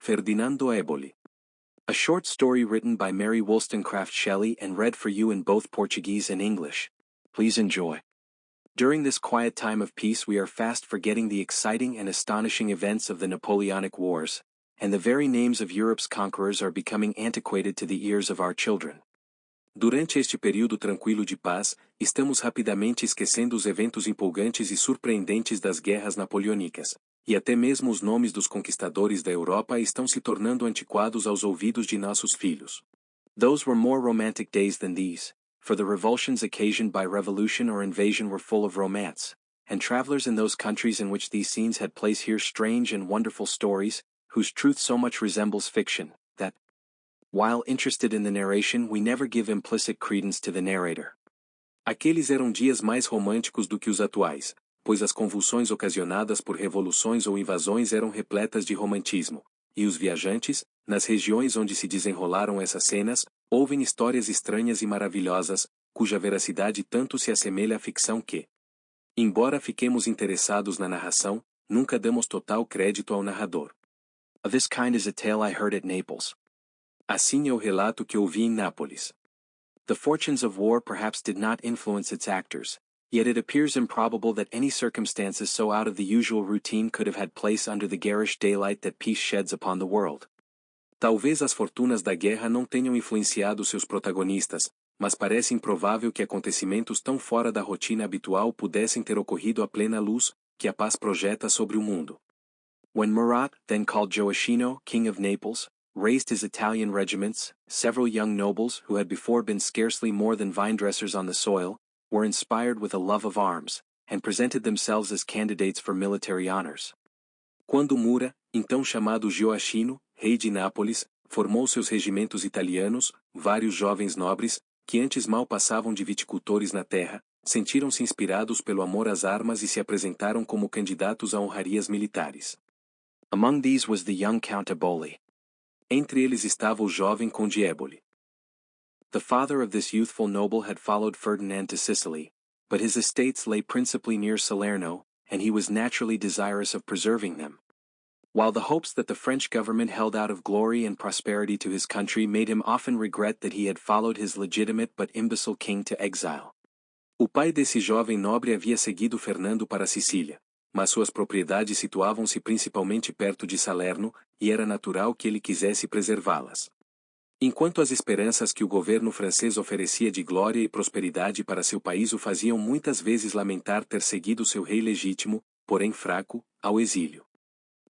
Ferdinando Eboli. A short story written by Mary Wollstonecraft Shelley and read for you in both Portuguese and English. Please enjoy. During this quiet time of peace we are fast forgetting the exciting and astonishing events of the Napoleonic Wars, and the very names of Europe's conquerors are becoming antiquated to the ears of our children. Durante este período tranquilo de paz, estamos rapidamente esquecendo os eventos empolgantes e surpreendentes das guerras napoleônicas, e até mesmo os nomes dos conquistadores da Europa estão se tornando antiquados aos ouvidos de nossos filhos. Those were more romantic days than these, for the revulsions occasioned by revolution or invasion were full of romance, and travelers in those countries in which these scenes had place hear strange and wonderful stories, whose truth so much resembles fiction, that, while interested in the narration, we never give implicit credence to the narrator. Aqueles eram dias mais românticos do que os atuais, pois as convulsões ocasionadas por revoluções ou invasões eram repletas de romantismo, e os viajantes, nas regiões onde se desenrolaram essas cenas, ouvem histórias estranhas e maravilhosas, cuja veracidade tanto se assemelha à ficção que, embora fiquemos interessados na narração, nunca damos total crédito ao narrador. This kind is a tale I heard at Naples. Assim é o relato que ouvi em Nápoles. The fortunes of war perhaps did not influence its actors, yet it appears improbable that any circumstances so out of the usual routine could have had place under the garish daylight that peace sheds upon the world. Talvez as fortunas da guerra não tenham influenciado seus protagonistas, mas parece improvável que acontecimentos tão fora da rotina habitual pudessem ter ocorrido à plena luz que a paz projeta sobre o mundo. When Murat, then called Gioachino, king of Naples, raised his Italian regiments, several young nobles who had before been scarcely more than vine-dressers on the soil, were inspired with a love of arms, and presented themselves as candidates for military honors. Quando Mura, então chamado Gioachino, rei de Nápoles, formou seus regimentos italianos, vários jovens nobres, que antes mal passavam de viticultores na terra, sentiram-se inspirados pelo amor às armas e se apresentaram como candidatos a honrarias militares. Among these was the young Count Eboli. Entre eles estava o jovem Conde Eboli. The father of this youthful noble had followed Ferdinand to Sicily, but his estates lay principally near Salerno, and he was naturally desirous of preserving them. While the hopes that the French government held out of glory and prosperity to his country made him often regret that he had followed his legitimate but imbecile king to exile. O pai desse jovem nobre havia seguido Fernando para a Sicília, mas suas propriedades situavam-se principalmente perto de Salerno, e era natural que ele quisesse preservá-las. Enquanto as esperanças que o governo francês oferecia de glória e prosperidade para seu país o faziam muitas vezes lamentar ter seguido seu rei legítimo, porém fraco, ao exílio.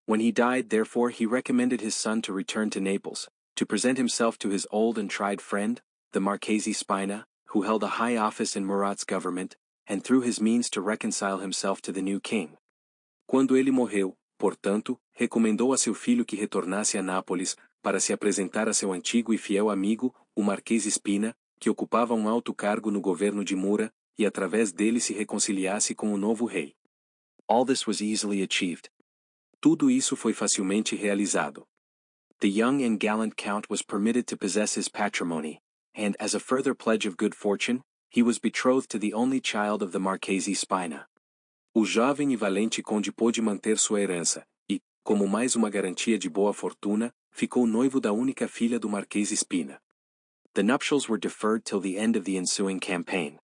When he died, therefore, he recommended his son to return to Naples, to present himself to his old and tried friend, the Marchese Spina, who held a high office in Murat's government, and through his means to reconcile himself to the new king. Quando ele morreu, portanto, recomendou a seu filho que retornasse a Nápoles, para se apresentar a seu antigo e fiel amigo, o Marquês Spina, que ocupava um alto cargo no governo de Mura, e através dele se reconciliasse com o novo rei. All this was easily achieved. Tudo isso foi facilmente realizado. The young and gallant count was permitted to possess his patrimony, and as a further pledge of good fortune, he was betrothed to the only child of the Marchese Spina. O jovem e valente conde pôde manter sua herança, e, como mais uma garantia de boa fortuna, ficou noivo da única filha do Marquês Spina. The nuptials were deferred till the end of the ensuing campaign.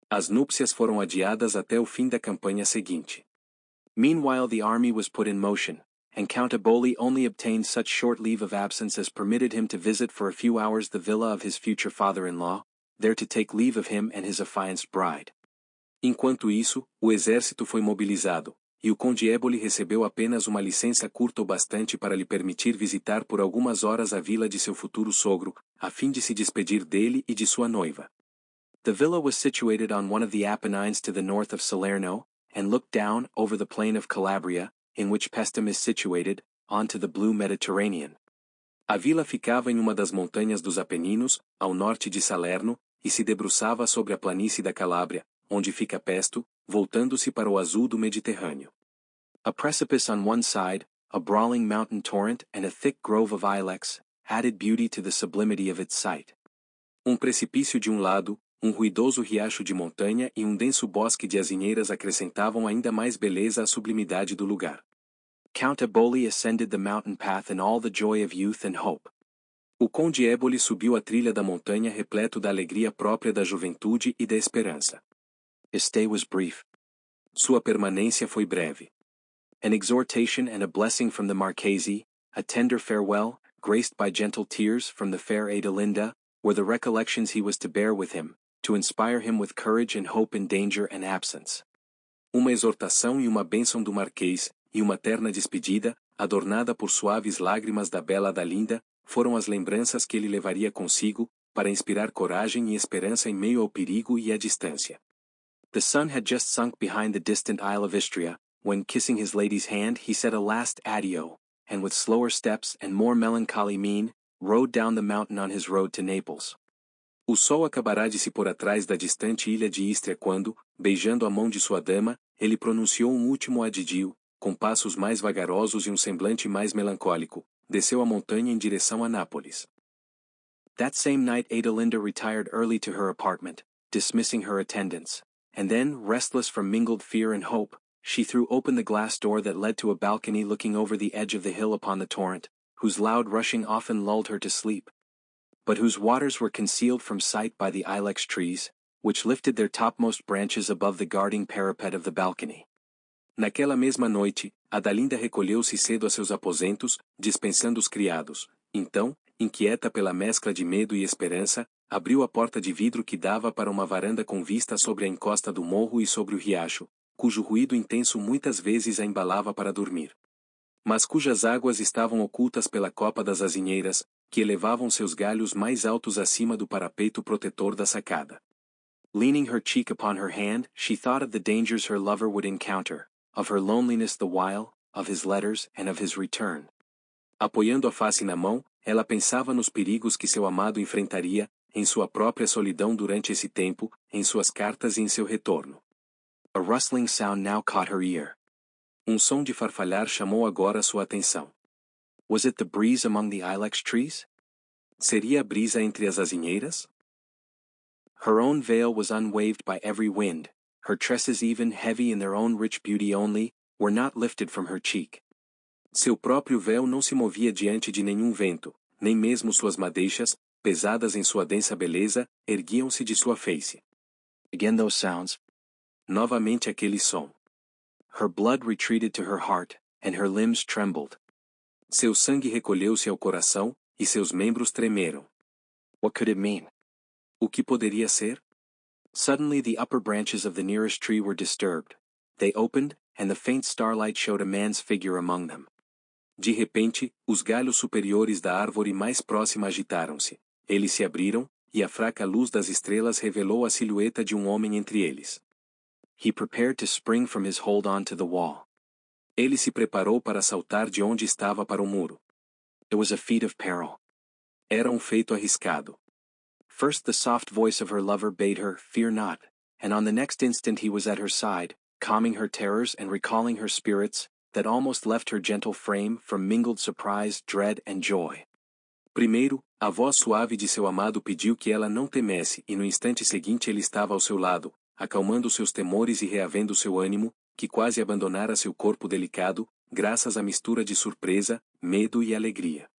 As núpcias foram adiadas até o fim da campanha seguinte. Meanwhile the army was put in motion, and Count Eboli only obtained such short leave of absence as permitted him to visit for a few hours the villa of his future father-in-law, there to take leave of him and his affianced bride. Enquanto isso, o exército foi mobilizado, e o Conde Eboli recebeu apenas uma licença curta o bastante para lhe permitir visitar por algumas horas a vila de seu futuro sogro, a fim de se despedir dele e de sua noiva. The villa was situated on one of the Apennines to the north of Salerno, and looked down over the plain of Calabria, in which Paestum is situated, onto the blue Mediterranean. A vila ficava em uma das montanhas dos Apeninos, ao norte de Salerno, e se debruçava sobre a planície da Calábria, onde fica Pesto, voltando-se para o azul do Mediterrâneo. A precipice on one side, a brawling mountain torrent and a thick grove of ilex, added beauty to the sublimity of its site. Precipício de lado, ruidoso riacho de montanha e denso bosque de azinheiras acrescentavam ainda mais beleza à sublimidade do lugar. Count Eboli ascended the mountain path in all the joy of youth and hope. O Conde Eboli subiu a trilha da montanha repleto da alegria própria da juventude e da esperança. His stay was brief. Sua permanência foi breve. An exhortation and a blessing from the Marchese, a tender farewell, graced by gentle tears from the fair Adelinda, were the recollections he was to bear with him, to inspire him with courage and hope in danger and absence. Uma exortação e uma bênção do Marquês, e uma terna despedida, adornada por suaves lágrimas da bela Adalinda, foram as lembranças que ele levaria consigo, para inspirar coragem e esperança em meio ao perigo e à distância. The sun had just sunk behind the distant Isle of Istria, when kissing his lady's hand he said a last adieu, and with slower steps and more melancholy mien, rode down the mountain on his road to Naples. O sol acabará de se pôr atrás da distante ilha de Istria quando, beijando a mão de sua dama, ele pronunciou um último adieu, com passos mais vagarosos e um semblante mais melancólico, desceu a montanha em direção a Nápoles. That same night Adelinda retired early to her apartment, dismissing her attendants, and then, restless from mingled fear and hope, she threw open the glass door that led to a balcony looking over the edge of the hill upon the torrent, whose loud rushing often lulled her to sleep, but whose waters were concealed from sight by the ilex trees, which lifted their topmost branches above the guarding parapet of the balcony. Naquela mesma noite, Adalinda recolheu-se cedo a seus aposentos, dispensando os criados. Então, inquieta pela mescla de medo e esperança, abriu a porta de vidro que dava para uma varanda com vista sobre a encosta do morro e sobre o riacho, cujo ruído intenso muitas vezes a embalava para dormir, mas cujas águas estavam ocultas pela copa das azinheiras, que elevavam seus galhos mais altos acima do parapeito protetor da sacada. Leaning her cheek upon her hand, she thought of the dangers her lover would encounter, of her loneliness the while, of his letters and of his return. Apoiando a face na mão, ela pensava nos perigos que seu amado enfrentaria, em sua própria solidão durante esse tempo, em suas cartas e em seu retorno. A rustling sound now caught her ear. Som de farfalhar chamou agora sua atenção. Was it the breeze among the ilex trees? Seria a brisa entre as azinheiras? Her own veil was unwaved by every wind, her tresses even heavy in their own rich beauty only, were not lifted from her cheek. Seu próprio véu não se movia diante de nenhum vento, nem mesmo suas madeixas, pesadas em sua densa beleza, erguiam-se de sua face. Again those sounds. Novamente aquele som. Her blood retreated to her heart, and her limbs trembled. Seu sangue recolheu-se ao coração, e seus membros tremeram. What could it mean? O que poderia ser? Suddenly the upper branches of the nearest tree were disturbed. They opened, and the faint starlight showed a man's figure among them. De repente, os galhos superiores da árvore mais próxima agitaram-se. Eles se abriram, e a fraca luz das estrelas revelou a silhueta de homem entre eles. He prepared to spring from his hold onto the wall. Ele se preparou para saltar de onde estava para o muro. It was a feat of peril. Era feito arriscado. First the soft voice of her lover bade her, "Fear not," and on the next instant he was at her side, calming her terrors and recalling her spirits, that almost left her gentle frame from mingled surprise, dread and joy. Primeiro, a voz suave de seu amado pediu que ela não temesse e no instante seguinte ele estava ao seu lado, acalmando seus temores e reavendo seu ânimo, que quase abandonara seu corpo delicado, graças à mistura de surpresa, medo e alegria.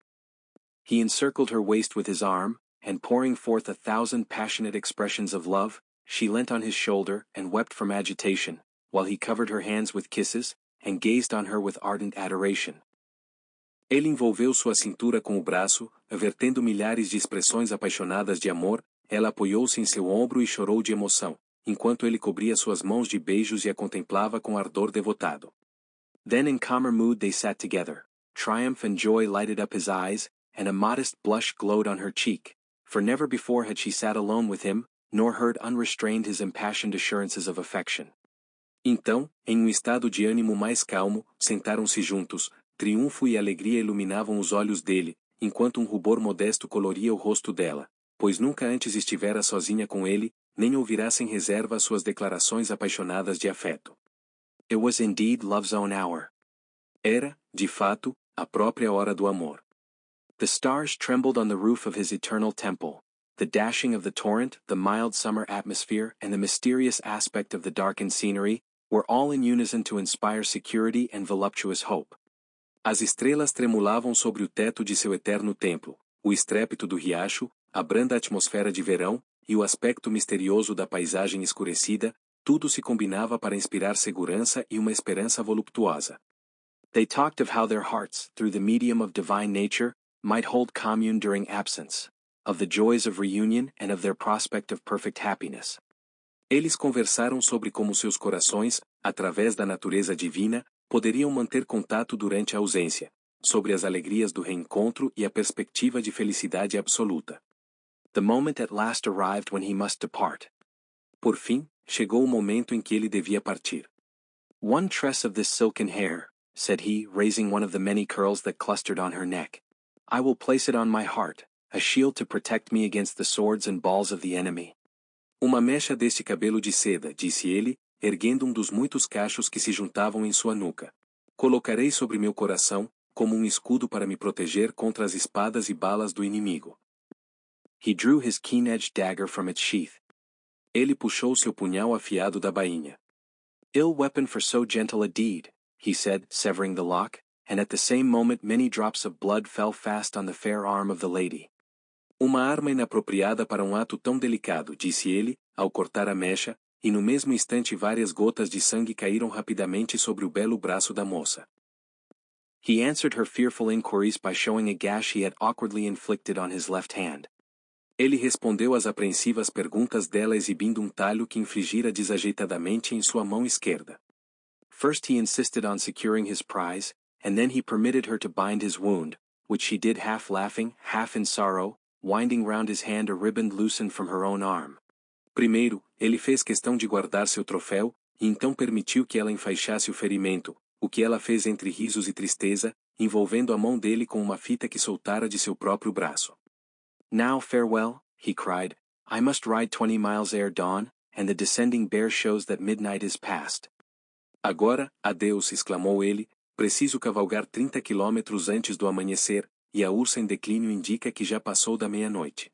He encircled her waist with his arm, and pouring forth 1,000 passionate expressions of love, she leant on his shoulder and wept from agitation, while he covered her hands with kisses, and gazed on her with ardent adoration. Ele envolveu sua cintura com o braço, vertendo milhares de expressões apaixonadas de amor, ela apoiou-se em seu ombro e chorou de emoção, enquanto ele cobria suas mãos de beijos e a contemplava com ardor devotado. Then in calmer mood they sat together. Triumph and joy lighted up his eyes, and a modest blush glowed on her cheek, for never before had she sat alone with him, nor heard unrestrained his impassioned assurances of affection. Então, em estado de ânimo mais calmo, sentaram-se juntos, triunfo e alegria iluminavam os olhos dele, enquanto rubor modesto coloria o rosto dela, pois nunca antes estivera sozinha com ele, nem ouvirá sem reserva suas declarações apaixonadas de afeto. It was indeed love's own hour. Era, de fato, a própria hora do amor. The stars trembled on the roof of his eternal temple. The dashing of the torrent, the mild summer atmosphere, and the mysterious aspect of the darkened scenery, were all in unison to inspire security and voluptuous hope. As estrelas tremulavam sobre o teto de seu eterno templo, o estrépito do riacho, a branda atmosfera de verão, e o aspecto misterioso da paisagem escurecida, tudo se combinava para inspirar segurança e uma esperança voluptuosa. They talked of how their hearts, through the medium of divine nature, might hold commune during absence, of the joys of reunion and of their prospect of perfect happiness. Eles conversaram sobre como seus corações, através da natureza divina, poderiam manter contato durante a ausência, sobre as alegrias do reencontro e a perspectiva de felicidade absoluta. The moment at last arrived when he must depart. Por fim, chegou o momento em que ele devia partir. One tress of this silken hair, said he, raising one of the many curls that clustered on her neck. I will place it on my heart, a shield to protect me against the swords and balls of the enemy. Uma mecha deste cabelo de seda, disse ele, erguendo dos muitos cachos que se juntavam em sua nuca. Colocarei sobre meu coração, como escudo para me proteger contra as espadas e balas do inimigo. He drew his keen-edged dagger from its sheath. Ele puxou seu punhal afiado da bainha. Ill weapon for so gentle a deed, he said, severing the lock, and at the same moment many drops of blood fell fast on the fair arm of the lady. Uma arma inapropriada para ato tão delicado, disse ele, ao cortar a mecha, e no mesmo instante várias gotas de sangue caíram rapidamente sobre o belo braço da moça. He answered her fearful inquiries by showing a gash he had awkwardly inflicted on his left hand. Ele respondeu às apreensivas perguntas dela exibindo talho que infligira desajeitadamente em sua mão esquerda. First he insisted on securing his prize, and then he permitted her to bind his wound, which she did half laughing, half in sorrow, winding round his hand a ribbon loosened from her own arm. Primeiro, ele fez questão de guardar seu troféu, e então permitiu que ela enfaixasse o ferimento, o que ela fez entre risos e tristeza, envolvendo a mão dele com uma fita que soltara de seu próprio braço. Now farewell, he cried, I must ride 20 miles ere dawn, and the descending bear shows that midnight is past. Agora, adeus, exclamou ele, preciso cavalgar 30 quilômetros antes do amanhecer, e a ursa em declínio indica que já passou da meia-noite.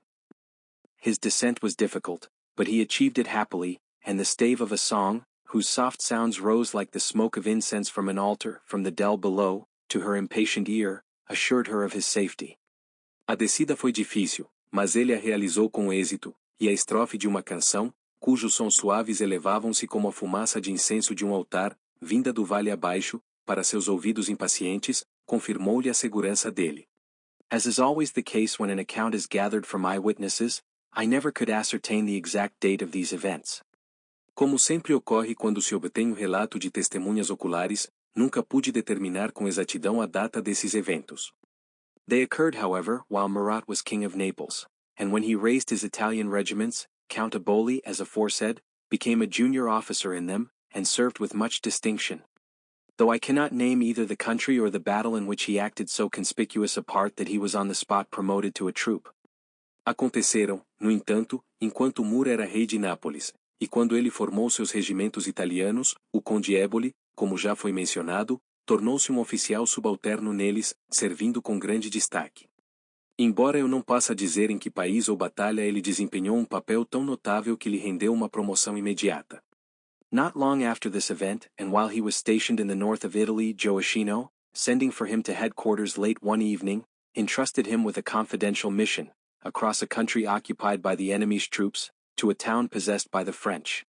His descent was difficult, but he achieved it happily, and the stave of a song, whose soft sounds rose like the smoke of incense from an altar, from the dell below, to her impatient ear, assured her of his safety. A descida foi difícil, mas ele a realizou com êxito, e a estrofe de uma canção, cujos sons suaves elevavam-se como a fumaça de incenso de altar, vinda do vale abaixo, para seus ouvidos impacientes, confirmou-lhe a segurança dele. As is always the case when an account is gathered from eyewitnesses, I never could ascertain the exact date of these events. Como sempre ocorre quando se obtém relato de testemunhas oculares, nunca pude determinar com exatidão a data desses eventos. They occurred, however, while Murat was king of Naples, and when he raised his Italian regiments, Count Eboli, as aforesaid, became a junior officer in them, and served with much distinction. Though I cannot name either the country or the battle in which he acted so conspicuous a part that he was on the spot promoted to a troop. Aconteceram, no entanto, enquanto Mura era rei de Nápoles, e quando ele formou seus regimentos italianos, o conde Eboli, como já foi mencionado, tornou-se oficial subalterno neles, servindo com grande destaque. Embora eu não possa dizer em que país ou batalha ele desempenhou papel tão notável que lhe rendeu uma promoção imediata. Not long after this event, and while he was stationed in the north of Italy, Gioacchino, sending for him to headquarters late one evening, entrusted him with a confidential mission, across a country occupied by the enemy's troops, to a town possessed by the French.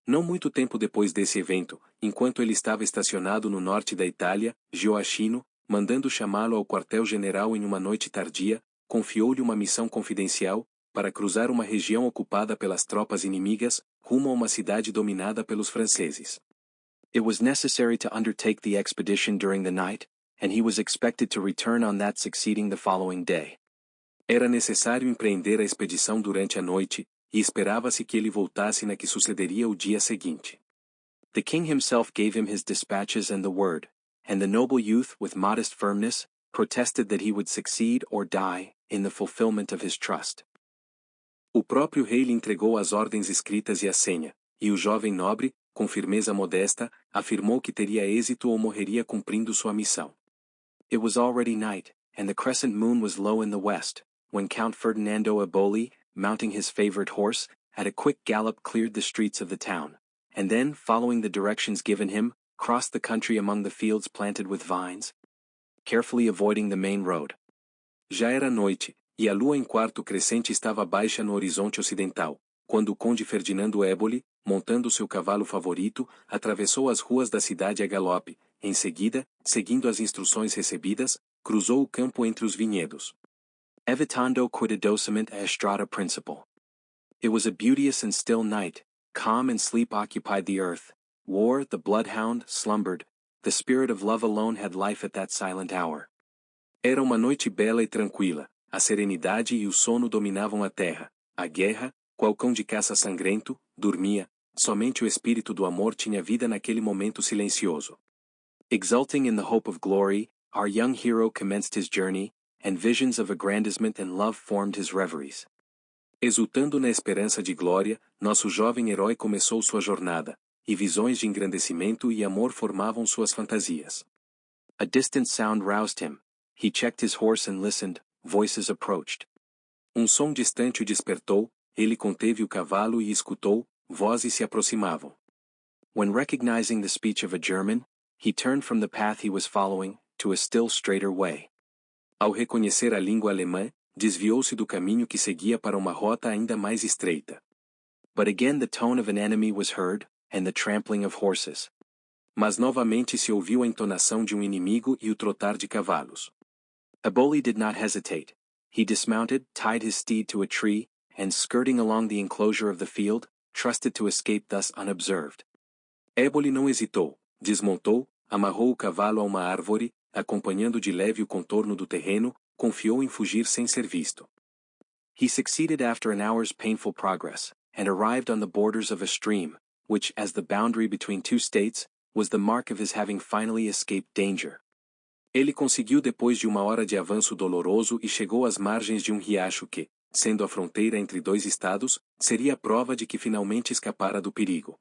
Não muito tempo depois desse evento, enquanto ele estava estacionado no norte da Itália, Gioacchino, mandando chamá-lo ao quartel-general em uma noite tardia, confiou-lhe uma missão confidencial, para cruzar uma região ocupada pelas tropas inimigas, rumo a uma cidade dominada pelos franceses. It was necessary to undertake the expedition during the night, and he was expected to return on that succeeding the following day. Era necessário empreender a expedição durante a noite, e esperava-se que ele voltasse na que sucederia o dia seguinte. The king himself gave him his dispatches and the word, and the noble youth, with modest firmness, protested that he would succeed or die, in the fulfillment of his trust. O próprio rei lhe entregou as ordens escritas e a senha, e o jovem nobre, com firmeza modesta, afirmou que teria êxito ou morreria cumprindo sua missão. It was already night, and the crescent moon was low in the west, when Count Ferdinando Eboli, mounting his favorite horse, at a quick gallop cleared the streets of the town, and then, following the directions given him, crossed the country among the fields planted with vines. carefully avoiding the main road. Já era noite, e a lua em quarto crescente estava baixa no horizonte ocidental, quando o conde Ferdinando Éboli, montando seu cavalo favorito, atravessou as ruas da cidade a galope. Em seguida, seguindo as instruções recebidas, cruzou o campo entre os vinhedos. Evitando cuidadosamente a estrada principal. It was a beauteous and still night, calm and sleep occupied the earth. War, the bloodhound, slumbered. The spirit of love alone had life at that silent hour. Era uma noite bela e tranquila, a serenidade e o sono dominavam a terra. A guerra, qual cão de caça sangrento, dormia, somente o espírito do amor tinha vida naquele momento silencioso. Exulting in the hope of glory, our young hero commenced his journey, and visions of aggrandizement and love formed his reveries. Exultando na esperança de glória, nosso jovem herói começou sua jornada, e visões de engrandecimento e amor formavam suas fantasias. A distant sound roused him. He checked his horse and listened. Voices approached. Som distante o despertou, ele conteve o cavalo e escutou, vozes se aproximavam. When recognizing the speech of a German, he turned from the path he was following, to a still straighter way. Ao reconhecer a língua alemã, desviou-se do caminho que seguia para uma rota ainda mais estreita. But again the tone of an enemy was heard, and the trampling of horses. Mas novamente se ouviu a entonação de inimigo e o trotar de cavalos. Éboli did not hesitate. He dismounted, tied his steed to a tree, and skirting along the enclosure of the field, trusted to escape thus unobserved. Éboli não hesitou, desmontou, amarrou o cavalo a uma árvore, acompanhando de leve o contorno do terreno, confiou em fugir sem ser visto. He succeeded after an hour's painful progress, and arrived on the borders of a stream, which, as the boundary between two states, was the mark of his having finally escaped danger. Ele conseguiu depois de uma hora de avanço doloroso e chegou às margens de riacho que, sendo a fronteira entre dois estados, seria a prova de que finalmente escapara do perigo.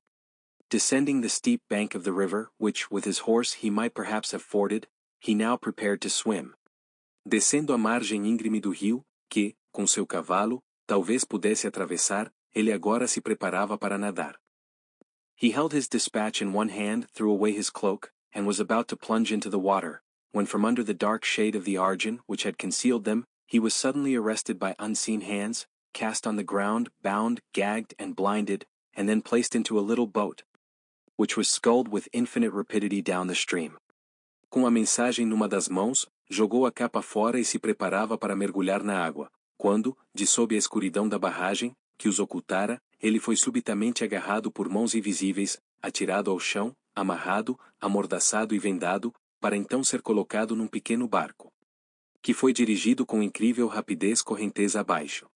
Descending the steep bank of the river, which with his horse he might perhaps have forded, he now prepared to swim. Descendo a margem íngreme do rio, que, com seu cavalo, talvez pudesse atravessar, ele agora se preparava para nadar. He held his dispatch in one hand, threw away his cloak, and was about to plunge into the water, when from under the dark shade of the Argin which had concealed them, he was suddenly arrested by unseen hands, cast on the ground, bound, gagged, and blinded, and then placed into a little boat, which was sculled with infinite rapidity down the stream. Com a mensagem numa das mãos, jogou a capa fora e se preparava para mergulhar na água, quando, de sob a escuridão da barragem, que os ocultara, ele foi subitamente agarrado por mãos invisíveis, atirado ao chão, amarrado, amordaçado e vendado, para então ser colocado num pequeno barco, que foi dirigido com incrível rapidez correnteza abaixo.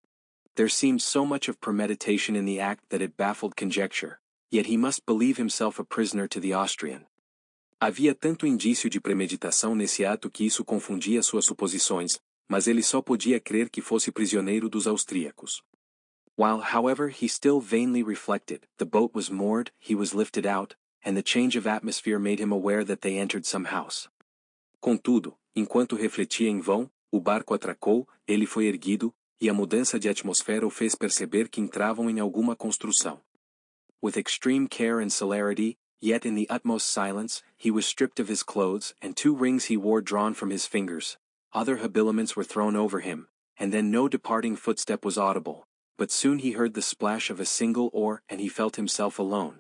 There seemed so much of premeditation in the act that it baffled conjecture, yet he must believe himself a prisoner to the Austrian. Havia tanto indício de premeditação nesse ato que isso confundia suas suposições, mas ele só podia crer que fosse prisioneiro dos austríacos. While, however, he still vainly reflected, the boat was moored, he was lifted out, and the change of atmosphere made him aware that they entered some house. Contudo, enquanto refletia em vão, o barco atracou, ele foi erguido, e a mudança de atmosfera o fez perceber que entravam em alguma construção. With extreme care and celerity, yet in the utmost silence, he was stripped of his clothes, and 2 rings he wore drawn from his fingers. Other habiliments were thrown over him, and then no departing footstep was audible, but soon he heard the splash of a single oar and he felt himself alone.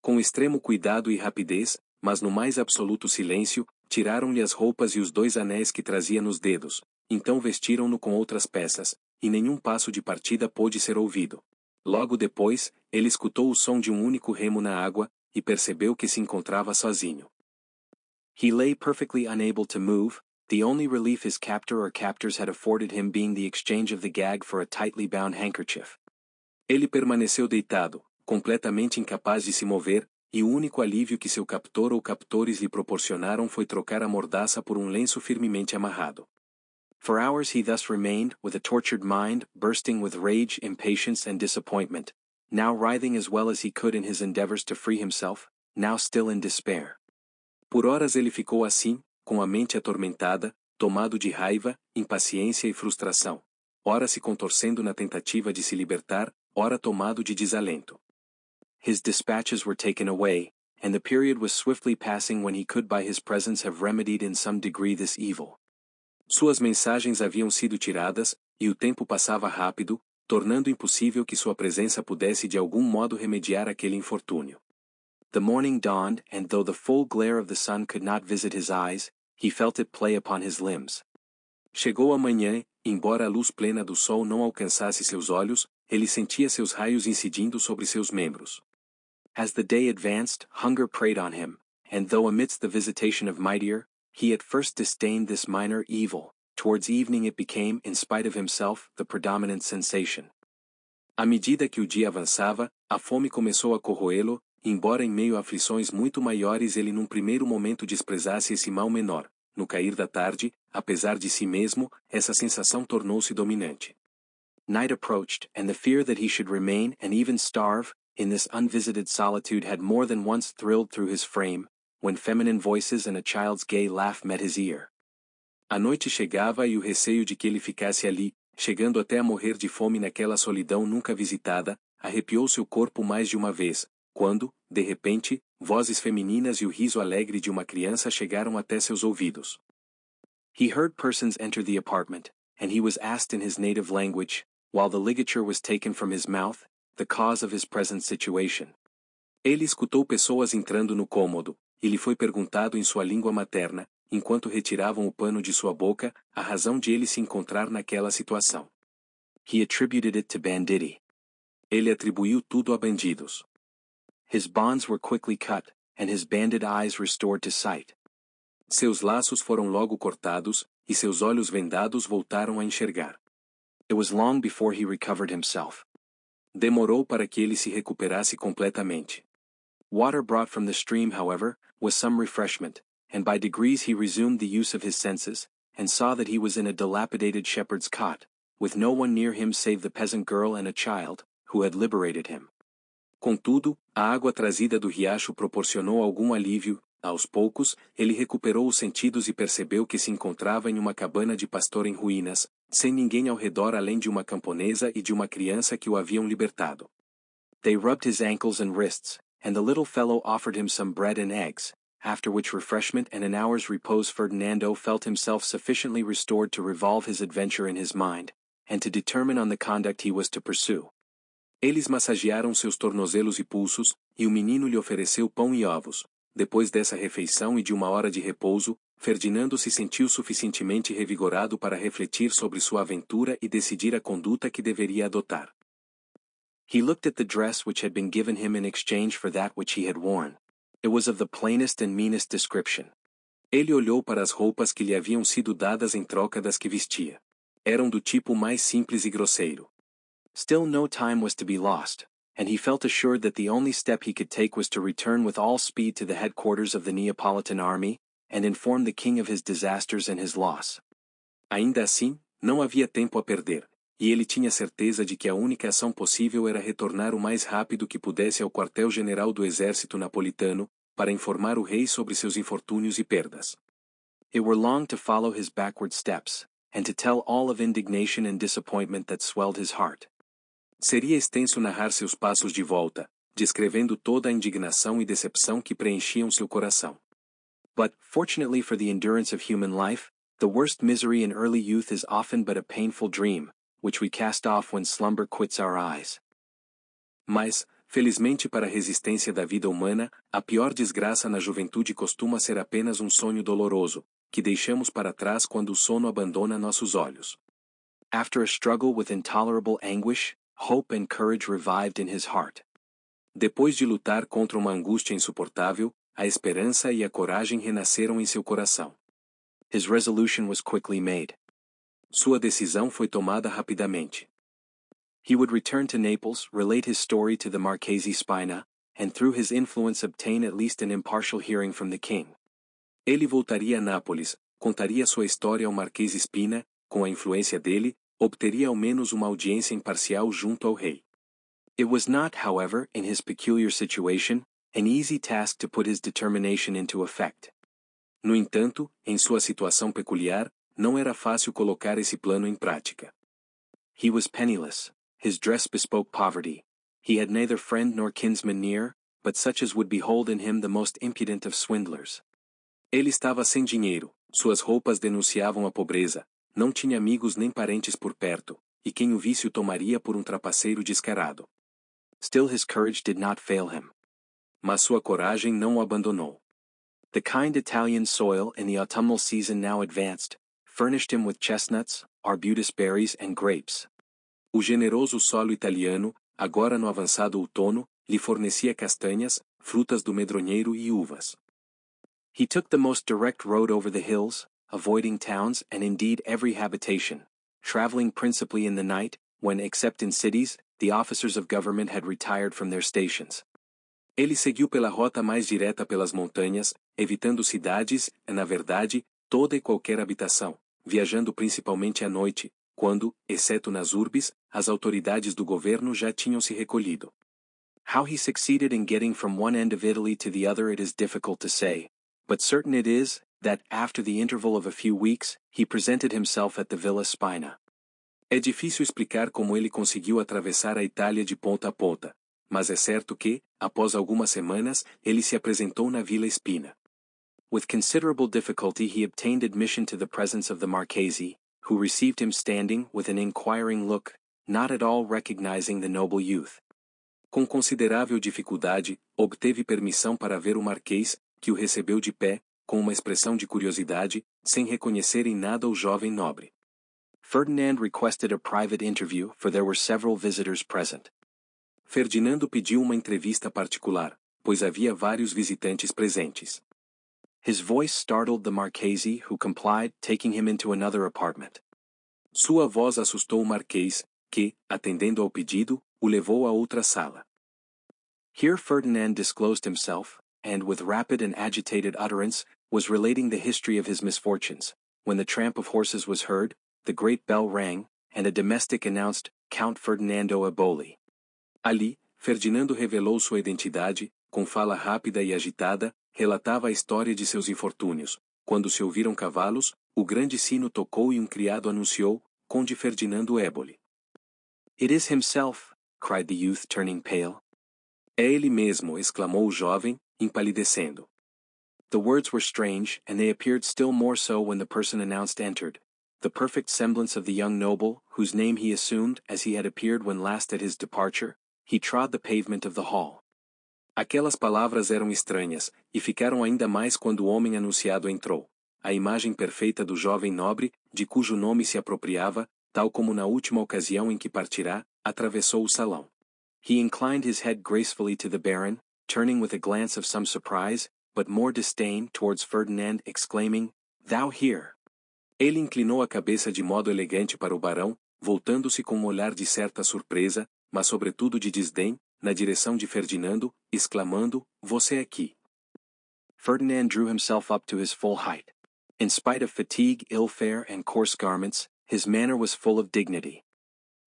Com extremo cuidado e rapidez, mas no mais absoluto silêncio, tiraram-lhe as roupas e os 2 anéis que trazia nos dedos, então vestiram-no com outras peças, e nenhum passo de partida pôde ser ouvido. Logo depois, ele escutou o som de um único remo na água, e percebeu que se encontrava sozinho. He lay perfectly unable to move, the only relief his captor or captors had afforded him being the exchange of the gag for a tightly bound handkerchief. Ele permaneceu deitado, completamente incapaz de se mover, e o único alívio que seu captor ou captores lhe proporcionaram foi trocar a mordaça por lenço firmemente amarrado. For hours he thus remained, with a tortured mind, bursting with rage, impatience and disappointment, now writhing as well as he could in his endeavors to free himself, now still in despair. Por horas ele ficou assim, com a mente atormentada, tomado de raiva, impaciência e frustração, ora se contorcendo na tentativa de se libertar, ora tomado de desalento. His dispatches were taken away, and the period was swiftly passing when he could by his presence have remedied in some degree this evil. Suas mensagens haviam sido tiradas, e o tempo passava rápido, tornando impossível que sua presença pudesse de algum modo remediar aquele infortúnio. The morning dawned, and though the full glare of the sun could not visit his eyes, he felt it play upon his limbs. Chegou a manhã, embora a luz plena do sol não alcançasse seus olhos, ele sentia seus raios incidindo sobre seus membros. As the day advanced, hunger preyed on him, and though amidst the visitation of mightier, he at first disdained this minor evil, towards evening it became, in spite of himself, the predominant sensation. À medida que o dia avançava, a fome começou a corroê-lo, embora em meio a aflições muito maiores ele num primeiro momento desprezasse esse mal menor. No cair da tarde, apesar de si mesmo, essa sensação tornou-se dominante. Night approached, and the fear that he should remain and even starve in this unvisited solitude had more than once thrilled through his frame, when feminine voices and a child's gay laugh met his ear. A noite chegava e o receio de que ele ficasse ali, chegando até a morrer de fome naquela solidão nunca visitada, arrepiou seu corpo mais de uma vez, quando, de repente, vozes femininas e o riso alegre de uma criança chegaram até seus ouvidos. He heard persons enter the apartment, and he was asked in his native language, while the ligature was taken from his mouth, the cause of his present situation. Ele escutou pessoas entrando no cômodo, e lhe foi perguntado em sua língua materna, enquanto retiravam o pano de sua boca, a razão de ele se encontrar naquela situação. He attributed it to banditti. Ele atribuiu tudo a bandidos. His bonds were quickly cut, and his banded eyes restored to sight. Seus laços foram logo cortados, e seus olhos vendados voltaram a enxergar. It was long before he recovered himself. Demorou para que ele se recuperasse completamente. Water brought from the stream, however, was some refreshment, and by degrees he resumed the use of his senses, and saw that he was in a dilapidated shepherd's cot, with no one near him save the peasant girl and a child, who had liberated him. Contudo, a água trazida do riacho proporcionou algum alívio. Aos poucos, ele recuperou os sentidos e percebeu que se encontrava em uma cabana de pastor em ruínas, sem ninguém ao redor além de uma camponesa e de uma criança que o haviam libertado. They rubbed his ankles and wrists, and the little fellow offered him some bread and eggs, after which refreshment and an hour's repose Ferdinando felt himself sufficiently restored to revolve his adventure in his mind, and to determine on the conduct he was to pursue. Eles massagearam seus tornozelos e pulsos, e o menino lhe ofereceu pão e ovos. Depois dessa refeição e de uma hora de repouso, Ferdinando se sentiu suficientemente revigorado para refletir sobre sua aventura e decidir a conduta que deveria adotar. He looked at the dress which had been given him in exchange for that which he had worn. It was of the plainest and meanest description. Ele olhou para as roupas que lhe haviam sido dadas em troca das que vestia. Eram do tipo mais simples e grosseiro. Still no time was to be lost, and he felt assured that the only step he could take was to return with all speed to the headquarters of the Neapolitan army, and inform the king of his disasters and his loss. Ainda assim, não havia tempo a perder, e ele tinha certeza de que a única ação possível era retornar o mais rápido que pudesse ao quartel-general do exército napolitano, para informar o rei sobre seus infortúnios e perdas. It were long to follow his backward steps, and to tell all of indignation and disappointment that swelled his heart. Seria extenso narrar seus passos de volta, descrevendo toda a indignação e decepção que preenchiam seu coração. But, fortunately for the endurance of human life, the worst misery in early youth is often but a painful dream, which we cast off when slumber quits our eyes. Mas, felizmente para a resistência da vida humana, a pior desgraça na juventude costuma ser apenas um sonho doloroso, que deixamos para trás quando o sono abandona nossos olhos. After a struggle with intolerable anguish, hope and courage revived in his heart. Depois de lutar contra uma angústia insuportável, a esperança e a coragem renasceram em seu coração. His resolution was quickly made. Sua decisão foi tomada rapidamente. He would return to Naples, relate his story to the Marchese Spina, and through his influence obtain at least an impartial hearing from the king. Ele voltaria a Nápoles, contaria sua história ao Marquês Spina, com a influência dele, obteria ao menos uma audiência imparcial junto ao rei. It was not, however, in his peculiar situation, an easy task to put his determination into effect. No entanto, em sua situação peculiar, não era fácil colocar esse plano em prática. He was penniless, his dress bespoke poverty, he had neither friend nor kinsman near, but such as would behold in him the most impudent of swindlers. Ele estava sem dinheiro, suas roupas denunciavam a pobreza, não tinha amigos nem parentes por perto, e quem o visse o tomaria por trapaceiro descarado. Still his courage did not fail him. Mas sua coragem não o abandonou. The kind Italian soil in the autumnal season now advanced, furnished him with chestnuts, arbutus berries and grapes. O generoso solo italiano, agora no avançado outono, lhe fornecia castanhas, frutas do medronheiro e uvas. He took the most direct road over the hills, avoiding towns and indeed every habitation, traveling principally in the night, when except in cities, the officers of government had retired from their stations. Ele seguiu pela rota mais direta pelas montanhas, evitando cidades e, na verdade, toda e qualquer habitação, viajando principalmente à noite, quando, exceto nas urbes, as autoridades do governo já tinham se recolhido. How he succeeded in getting from one end of Italy to the other it is difficult to say, but certain it is, that after the interval of a few weeks, he presented himself at the Villa Spina. É difícil explicar como ele conseguiu atravessar a Itália de ponta a ponta, mas é certo que, após algumas semanas, ele se apresentou na Villa Spina. With considerable difficulty he obtained admission to the presence of the Marchese, who received him standing with an inquiring look, not at all recognizing the noble youth. Com considerável dificuldade, obteve permissão para ver o Marquês, que o recebeu de pé, com uma expressão de curiosidade, sem reconhecer em nada o jovem nobre. Ferdinand requested a private interview, for there were several visitors present. Ferdinando pediu uma entrevista particular, pois havia vários visitantes presentes. His voice startled the Marchese, who complied, taking him into another apartment. Sua voz assustou o Marquês, que, atendendo ao pedido, o levou a outra sala. Here Ferdinand disclosed himself, and with rapid and agitated utterance, was relating the history of his misfortunes, when the tramp of horses was heard, the great bell rang, and a domestic announced, Count Ferdinando Eboli. Ali, Ferdinando revelou sua identidade, com fala rápida e agitada, relatava a história de seus infortúnios. Quando se ouviram cavalos, o grande sino tocou e criado anunciou, Conde Ferdinando Eboli. It is himself, cried the youth turning pale. É ele mesmo, exclamou o jovem, empalidecendo. The words were strange, and they appeared still more so when the person announced entered, the perfect semblance of the young noble, whose name he assumed as he had appeared when last at his departure. He trod the pavement of the hall. Aquelas palavras eram estranhas, e ficaram ainda mais quando o homem anunciado entrou. A imagem perfeita do jovem nobre, de cujo nome se apropriava, tal como na última ocasião em que partirá, atravessou o salão. He inclined his head gracefully to the baron, turning with a glance of some surprise, but more disdain, towards Ferdinand, exclaiming, Thou here! Ele inclinou a cabeça de modo elegante para o barão, voltando-se com um olhar de certa surpresa, mas sobretudo de desdém, na direção de Ferdinando, exclamando, Você aqui. Ferdinand drew himself up to his full height. In spite of fatigue, ill fare and coarse garments, his manner was full of dignity.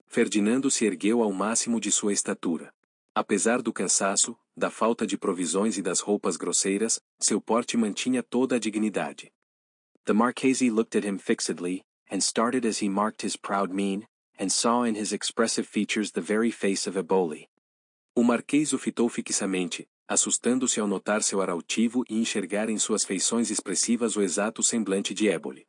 Ferdinando se ergueu ao máximo de sua estatura. Apesar do cansaço, da falta de provisões e das roupas grosseiras, seu porte mantinha toda a dignidade. The Marchese looked at him fixedly, and started as he marked his proud mien, and saw in his expressive features the very face of Eboli. O Marquês o fitou fixamente, assustando-se ao notar seu ar altivo e enxergar em suas feições expressivas o exato semblante de Eboli.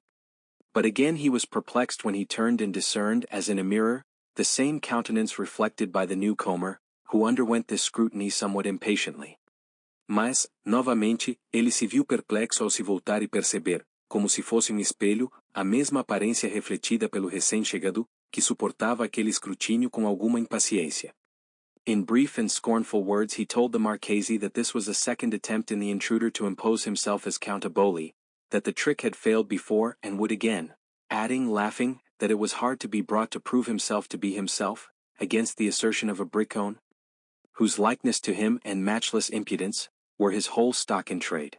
But again he was perplexed when he turned and discerned, as in a mirror, the same countenance reflected by the newcomer, who underwent this scrutiny somewhat impatiently. Mas, novamente, ele se viu perplexo ao se voltar e perceber, como se fosse espelho, a mesma aparência refletida pelo recém-chegado, que suportava aquele escrutínio com alguma impaciência. In brief and scornful words he told the Marchese that this was a second attempt in the intruder to impose himself as Count Eboli, that the trick had failed before and would again, adding, laughing, that it was hard to be brought to prove himself to be himself, against the assertion of a Briccone, whose likeness to him and matchless impudence, were his whole stock in trade.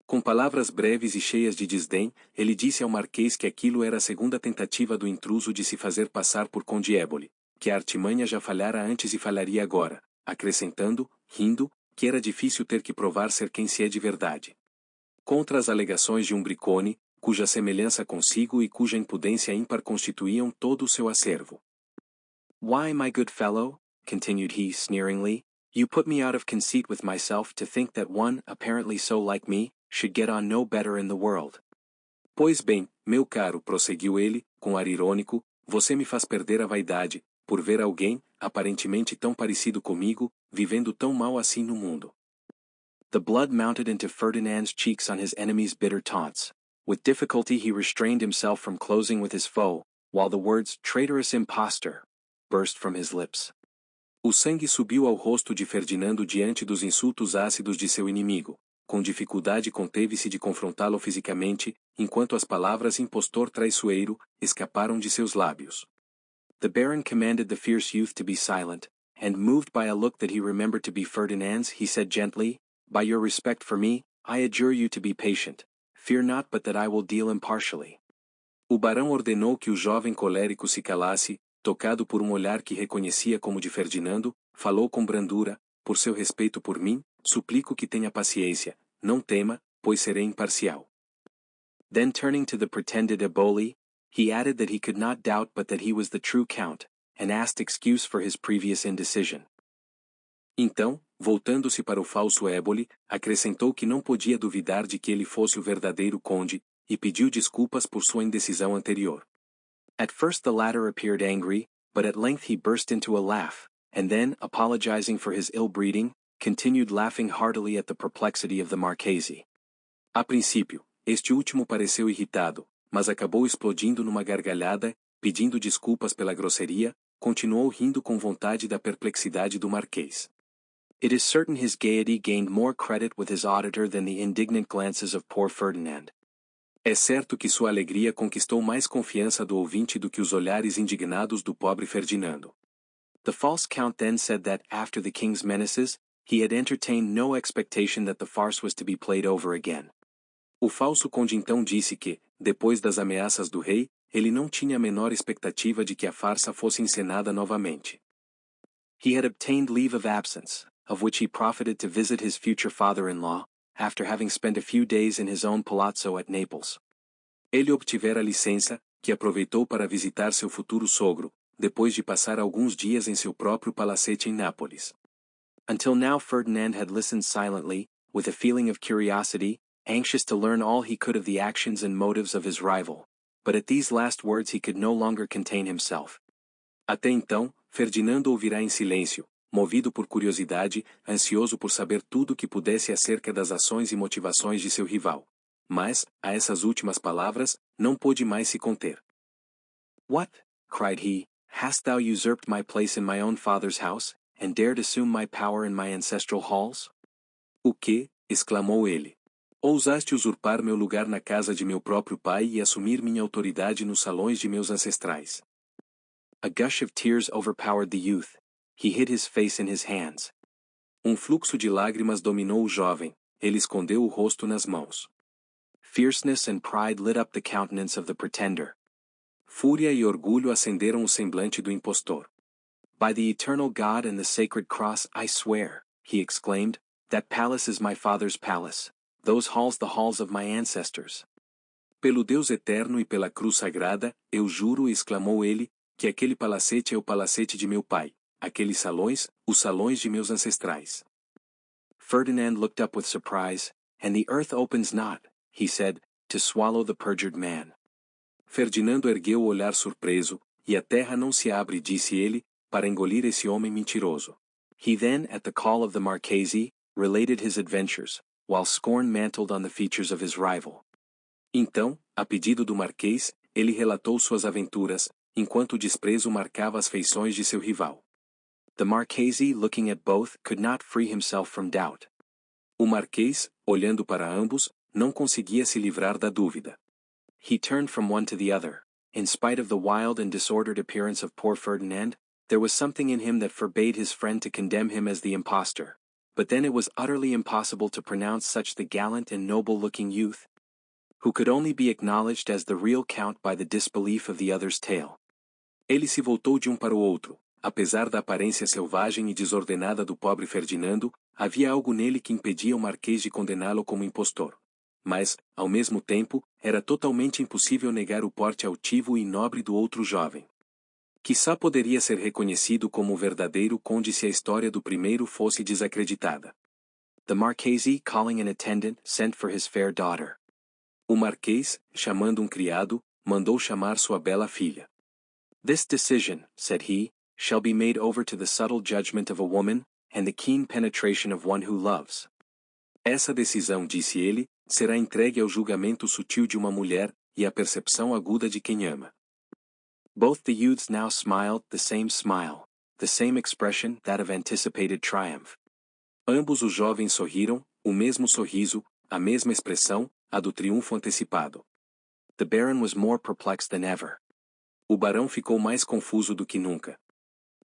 Com palavras breves e cheias de desdém, ele disse ao Marquês que aquilo era a segunda tentativa do intruso de se fazer passar por Conde Eboli, que a artimanha já falhara antes e falharia agora, acrescentando, rindo, que era difícil ter que provar ser quem se é de verdade. Contra as alegações de um Briccone, cuja semelhança consigo e cuja impudência ímpar constituíam todo o seu acervo. Why, my good fellow, continued he sneeringly, You put me out of conceit with myself to think that one, apparently so like me, should get on no better in the world. Pois bem, meu caro, prosseguiu ele, com ar irônico, você me faz perder a vaidade, por ver alguém, aparentemente tão parecido comigo, vivendo tão mal assim no mundo. The blood mounted into Ferdinand's cheeks on his enemy's bitter taunts. With difficulty he restrained himself from closing with his foe, while the words, traitorous impostor, burst from his lips. O sangue subiu ao rosto de Ferdinando diante dos insultos ácidos de seu inimigo. Com dificuldade conteve-se de confrontá-lo fisicamente, enquanto as palavras impostor traiçoeiro escaparam de seus lábios. The Baron commanded the fierce youth to be silent, and moved by a look that he remembered to be Ferdinand's, he said gently, By your respect for me, I adjure you to be patient. Fear not but that I will deal impartially. O barão ordenou que o jovem colérico se calasse, tocado por olhar que reconhecia como de Ferdinando, falou com brandura, por seu respeito por mim, suplico que tenha paciência, não tema, pois serei imparcial. Then turning to the pretended Eboli, he added that he could not doubt but that he was the true count, and asked excuse for his previous indecision. Então, voltando-se para o falso Éboli, acrescentou que não podia duvidar de que ele fosse o verdadeiro conde, e pediu desculpas por sua indecisão anterior. At first the latter appeared angry, but at length he burst into a laugh, and then, apologizing for his ill-breeding, continued laughing heartily at the perplexity of the Marchese. A princípio, este último pareceu irritado, mas acabou explodindo numa gargalhada, pedindo desculpas pela grosseria, continuou rindo com vontade da perplexidade do Marquês. It is certain his gaiety gained more credit with his auditor than the indignant glances of poor Ferdinand. É certo que sua alegria conquistou mais confiança do ouvinte do que os olhares indignados do pobre Ferdinando. The false count then said that, after the king's menaces, he had entertained no expectation that the farce was to be played over again. O falso conde então disse que, depois das ameaças do rei, ele não tinha a menor expectativa de que a farsa fosse encenada novamente. He had obtained leave of absence, of which he profited to visit his future father-in-law, after having spent a few days in his own palazzo at Naples. Ele obtivera licença, que aproveitou para visitar seu futuro sogro, depois de passar alguns dias em seu próprio palacete em Nápoles. Until now Ferdinand had listened silently, with a feeling of curiosity, anxious to learn all he could of the actions and motives of his rival. But at these last words he could no longer contain himself. Até então, Ferdinando ouvirá em silêncio, movido por curiosidade, ansioso por saber tudo o que pudesse acerca das ações e motivações de seu rival. Mas, a essas últimas palavras, não pôde mais se conter. What? Cried he, hast thou usurped my place in my own father's house, and dared assume my power in my ancestral halls? O que? Exclamou ele. Ousaste usurpar meu lugar na casa de meu próprio pai e assumir minha autoridade nos salões de meus ancestrais. A gush of tears overpowered the youth. He hid his face in his hands. Fluxo de lágrimas dominou o jovem, ele escondeu o rosto nas mãos. Fierceness and pride lit up the countenance of the pretender. Fúria e orgulho acenderam o semblante do impostor. By the eternal God and the sacred cross I swear, he exclaimed, that palace is my father's palace, those halls the halls of my ancestors. Pelo Deus eterno e pela cruz sagrada, eu juro, exclamou ele, que aquele palacete é o palacete de meu pai. Aqueles salões, os salões de meus ancestrais. Ferdinand looked up with surprise, and the earth opens not, he said, to swallow the perjured man. Ferdinando ergueu o olhar surpreso, e a terra não se abre, disse ele, para engolir esse homem mentiroso. He then, at the call of the Marchese, related his adventures, while scorn mantled on the features of his rival. Então, a pedido do Marquês, ele relatou suas aventuras, enquanto o desprezo marcava as feições de seu rival. The Marchese, looking at both, could not free himself from doubt. O Marquês, olhando para ambos, não conseguia se livrar da dúvida. He turned from one to the other. In spite of the wild and disordered appearance of poor Ferdinand, there was something in him that forbade his friend to condemn him as the impostor. But then it was utterly impossible to pronounce such the gallant and noble-looking youth, who could only be acknowledged as the real count by the disbelief of the other's tale. Ele se voltou de para o outro. Apesar da aparência selvagem e desordenada do pobre Ferdinando, havia algo nele que impedia o Marquês de condená-lo como impostor. Mas, ao mesmo tempo, era totalmente impossível negar o porte altivo e nobre do outro jovem. Quizá poderia ser reconhecido como o verdadeiro conde se a história do primeiro fosse desacreditada. The Marchese, calling an attendant, sent for his fair daughter. O Marquês, chamando criado, mandou chamar sua bela filha. This decision, said he, shall be made over to the subtle judgment of a woman, and the keen penetration of one who loves. Essa decisão, disse ele, será entregue ao julgamento sutil de uma mulher, e à percepção aguda de quem ama. Both the youths now smiled the same smile, the same expression, that of anticipated triumph. Ambos os jovens sorriram, o mesmo sorriso, a mesma expressão, a do triunfo antecipado. The Baron was more perplexed than ever. O barão ficou mais confuso do que nunca.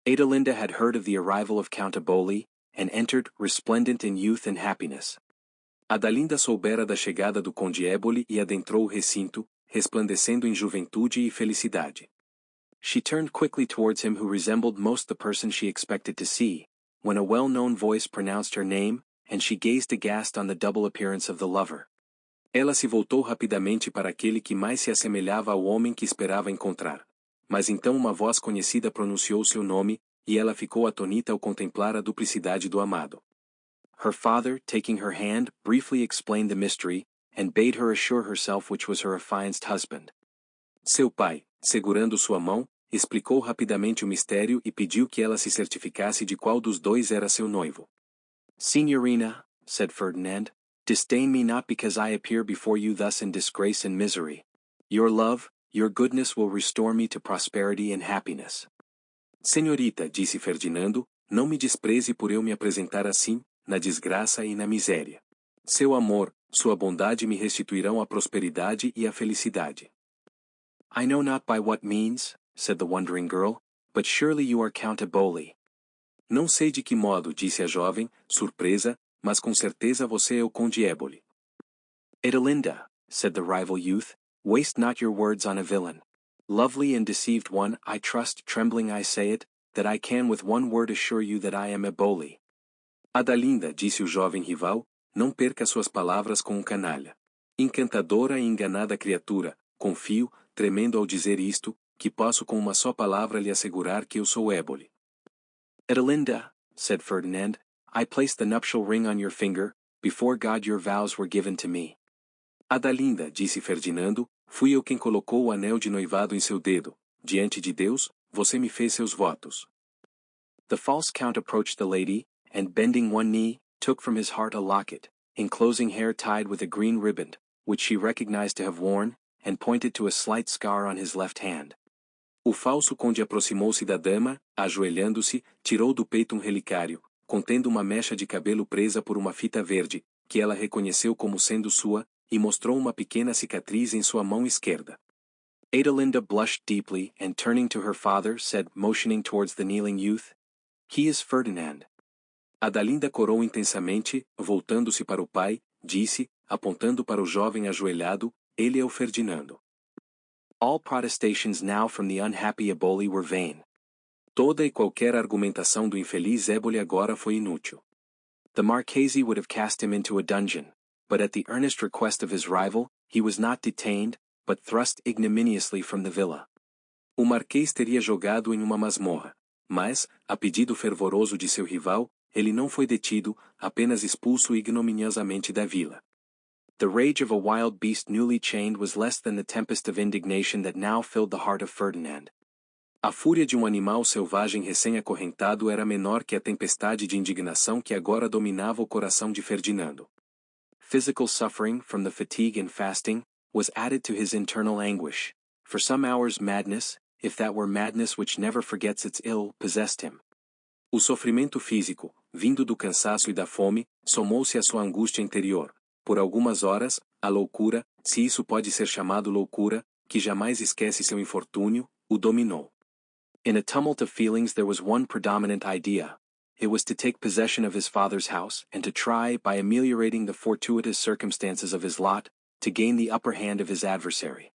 Adelinda had heard of the arrival of Count Eboli, and entered, resplendent in youth and happiness. Adalinda soubera da chegada do Conde Eboli e adentrou o recinto, resplandecendo em juventude e felicidade. She turned quickly towards him who resembled most the person she expected to see, when a well-known voice pronounced her name, and she gazed aghast on the double appearance of the lover. Ela se voltou rapidamente para aquele que mais se assemelhava ao homem que esperava encontrar. Mas então uma voz conhecida pronunciou seu nome, e ela ficou atonita ao contemplar a duplicidade do amado. Her father, taking her hand, briefly explained the mystery, and bade her assure herself which was her affianced husband. Seu pai, segurando sua mão, explicou rapidamente o mistério e pediu que ela se certificasse de qual dos dois era seu noivo. Signorina, said Ferdinand, disdain me not because I appear before you thus in disgrace and misery. Your love, your goodness will restore me to prosperity and happiness. Senhorita, disse Ferdinando, não me despreze por eu me apresentar assim, na desgraça e na miséria. Seu amor, sua bondade me restituirão a prosperidade e a felicidade. I know not by what means, said the wondering girl, but surely you are Count Eboli. Não sei de que modo, disse a jovem, surpresa, mas com certeza você é o Conde Eboli. Adelinda, said the rival youth, waste not your words on a villain. Lovely and deceived one, I trust, trembling I say it, that I can with one word assure you that I am Eboli. Adalinda, disse o jovem rival, não perca suas palavras com canalha. Encantadora e enganada criatura, confio, tremendo ao dizer isto, que posso com uma só palavra lhe assegurar que eu sou Eboli. Adelinda, said Ferdinand, I placed the nuptial ring on your finger, before God your vows were given to me. Adalinda, disse Ferdinando, fui eu quem colocou o anel de noivado em seu dedo, diante de Deus, você me fez seus votos. The false count approached the lady, and bending one knee, took from his heart a locket, enclosing hair tied with a green riband, which she recognized to have worn, and pointed to a slight scar on his left hand. O falso conde aproximou-se da dama, ajoelhando-se, tirou do peito relicário, contendo uma mecha de cabelo presa por uma fita verde, que ela reconheceu como sendo sua, e mostrou uma pequena cicatriz em sua mão esquerda. Adelinda blushed deeply and turning to her father said, motioning towards the kneeling youth, "He is Ferdinand." Adalinda corou intensamente, voltando-se para o pai, disse, apontando para o jovem ajoelhado, ele é o Ferdinando. All protestations now from the unhappy Eboli were vain. Toda e qualquer argumentação do infeliz Eboli agora foi inútil. The Marchese would have cast him into a dungeon, but at the earnest request of his rival, he was not detained, but thrust ignominiously from the villa. O Marquês teria jogado em uma masmorra, mas, a pedido fervoroso de seu rival, ele não foi detido, apenas expulso ignominiosamente da vila. The rage of a wild beast newly chained was less than the tempest of indignation that now filled the heart of Ferdinand. A fúria de animal selvagem recém-acorrentado era menor que a tempestade de indignação que agora dominava o coração de Ferdinando. Physical suffering from the fatigue and fasting was added to his internal anguish. For some hours madness, if that were madness which never forgets its ill, possessed him. O sofrimento físico, vindo do cansaço e da fome, somou-se à sua angústia interior. Por algumas horas, a loucura, se isso pode ser chamado loucura, que jamais esquece seu infortúnio, o dominou. In a tumult of feelings there was one predominant idea. It was to take possession of his father's house and to try, by ameliorating the fortuitous circumstances of his lot, to gain the upper hand of his adversary.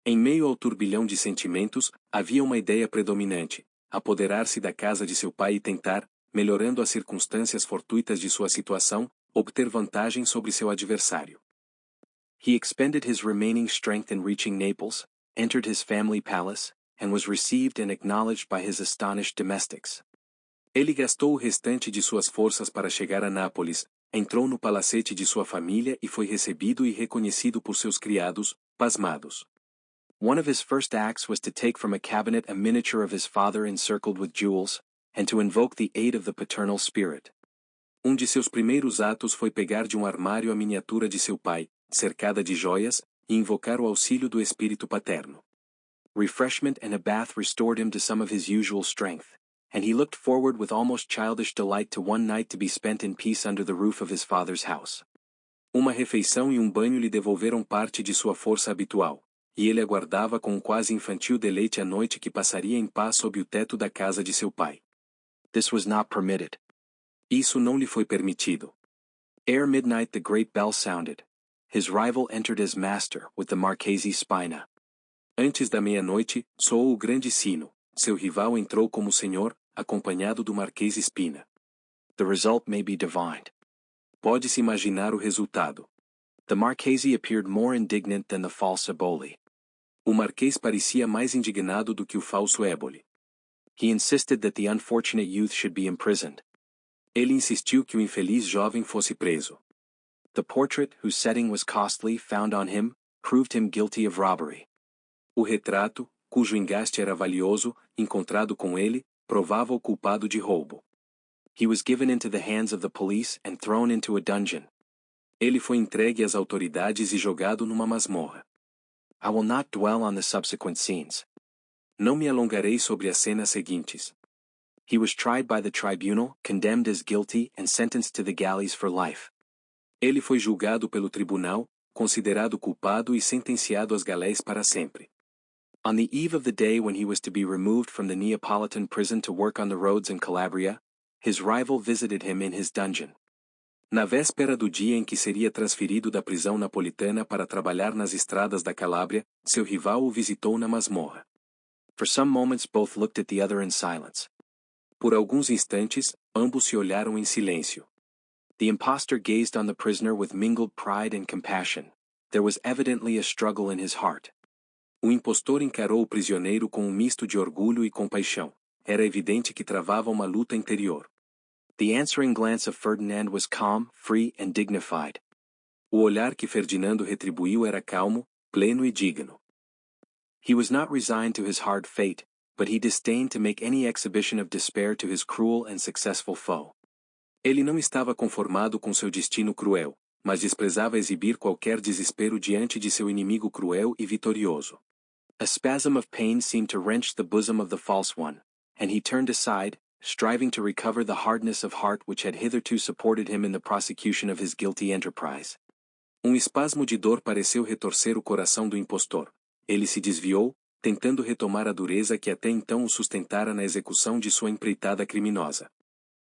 Em meio ao turbilhão de sentimentos, havia uma ideia predominante: apoderar-se da casa de seu pai e tentar, melhorando as circunstâncias fortuitas de sua situação, obter vantagem sobre seu adversário. He expended his remaining strength in reaching Naples, entered his family palace, and was received and acknowledged by his astonished domestics. Ele gastou o restante de suas forças para chegar a Nápoles, entrou no palacete de sua família e foi recebido e reconhecido por seus criados, pasmados. One of his first acts was to take from a cabinet a miniature of his father encircled with jewels, and to invoke the aid of the paternal spirit. De seus primeiros atos foi pegar de armário a miniatura de seu pai, cercada de joias, e invocar o auxílio do espírito paterno. Refreshment and a bath restored him to some of his usual strength, and he looked forward with almost childish delight to one night to be spent in peace under the roof of his father's house. Uma refeição e banho lhe devolveram parte de sua força habitual, e ele aguardava com quase infantil deleite a noite que passaria em paz sob o teto da casa de seu pai. This was not permitted. Isso não lhe foi permitido. Ere midnight the great bell sounded. His rival entered as master with the Marchese Spina. Antes da meia-noite, soou o grande sino. Seu rival entrou como senhor, acompanhado do Marquês Spina. The result may be divined. Pode-se imaginar o resultado. The Marchese appeared more indignant than the false Eboli. O Marquês parecia mais indignado do que o falso Eboli. He insisted that the unfortunate youth should be imprisoned. Ele insistiu que o infeliz jovem fosse preso. The portrait, whose setting was costly, found on him, proved him guilty of robbery. O retrato, cujo engaste era valioso, encontrado com ele, provava-o culpado de roubo. He was given into the hands of the police and thrown into a dungeon. Ele foi entregue às autoridades e jogado numa masmorra. I will not dwell on the subsequent scenes. Não me alongarei sobre as cenas seguintes. He was tried by the tribunal, condemned as guilty and sentenced to the galleys for life. Ele foi julgado pelo tribunal, considerado culpado e sentenciado às galés para sempre. On the eve of the day when he was to be removed from the Neapolitan prison to work on the roads in Calabria, his rival visited him in his dungeon. Na véspera do dia em que seria transferido da prisão napolitana para trabalhar nas estradas da Calábria, seu rival o visitou na masmorra. For some moments both looked at the other in silence. Por alguns instantes, ambos se olharam em silêncio. The impostor gazed on the prisoner with mingled pride and compassion. There was evidently a struggle in his heart. O impostor encarou o prisioneiro com misto de orgulho e compaixão. Era evidente que travava uma luta interior. The answering glance of Ferdinand was calm, free and dignified. O olhar que Ferdinando retribuiu era calmo, pleno e digno. He was not resigned to his hard fate, but he disdained to make any exhibition of despair to his cruel and successful foe. Ele não estava conformado com seu destino cruel, mas desprezava exibir qualquer desespero diante de seu inimigo cruel e vitorioso. A spasm of pain seemed to wrench the bosom of the false one, and he turned aside, striving to recover the hardness of heart which had hitherto supported him in the prosecution of his guilty enterprise. Espasmo de dor pareceu retorcer o coração do impostor. Ele se desviou, tentando retomar a dureza que até então o sustentara na execução de sua empreitada criminosa.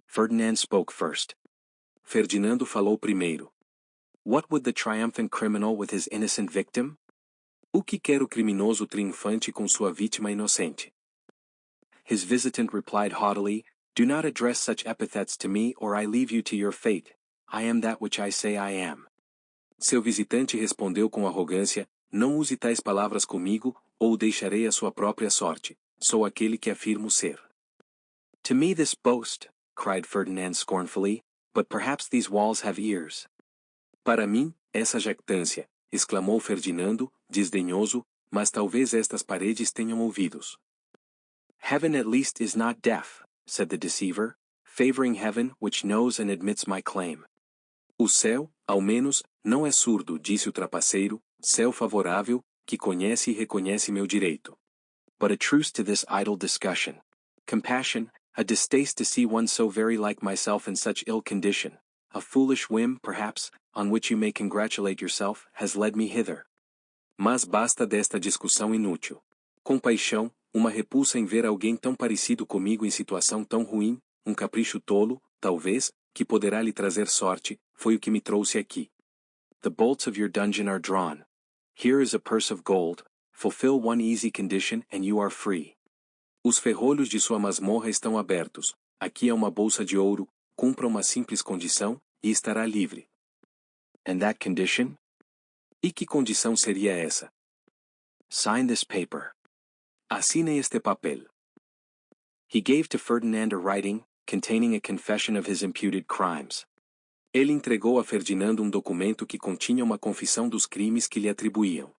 Ferdinand spoke first. Ferdinando falou primeiro. What would the triumphant criminal with his innocent victim? O que quer o criminoso triunfante com sua vítima inocente? His visitant replied haughtily, Do not address such epithets to me or I leave you to your fate. I am that which I say I am. Seu visitante respondeu com arrogância, Não use tais palavras comigo, ou deixarei a sua própria sorte. Sou aquele que afirmo ser. To me this boast, cried Ferdinand scornfully, but perhaps these walls have ears. Para mim, essa jactância, exclamou Ferdinando, desdenhoso, mas talvez estas paredes tenham ouvidos. Heaven at least is not deaf, said the deceiver, favoring heaven which knows and admits my claim. O céu, ao menos, não é surdo, disse o trapaceiro, céu favorável, que conhece e reconhece meu direito. But a truce to this idle discussion. Compassion, a distaste to see one so very like myself in such ill condition, a foolish whim, perhaps, on which you may congratulate yourself, has led me hither. Mas basta desta discussão inútil. Compaixão, uma repulsa em ver alguém tão parecido comigo em situação tão ruim, capricho tolo, talvez, que poderá lhe trazer sorte, foi o que me trouxe aqui. The bolts of your dungeon are drawn. Here is a purse of gold, fulfill one easy condition and you are free. Os ferrolhos de sua masmorra estão abertos, aqui é uma bolsa de ouro, cumpra uma simples condição, e estará livre. And that condition? E que condição seria essa? Sign this paper. Assine este papel. He gave to Ferdinand a writing, containing a confession of his imputed crimes. Ele entregou a Ferdinando documento que continha uma confissão dos crimes que lhe atribuíam.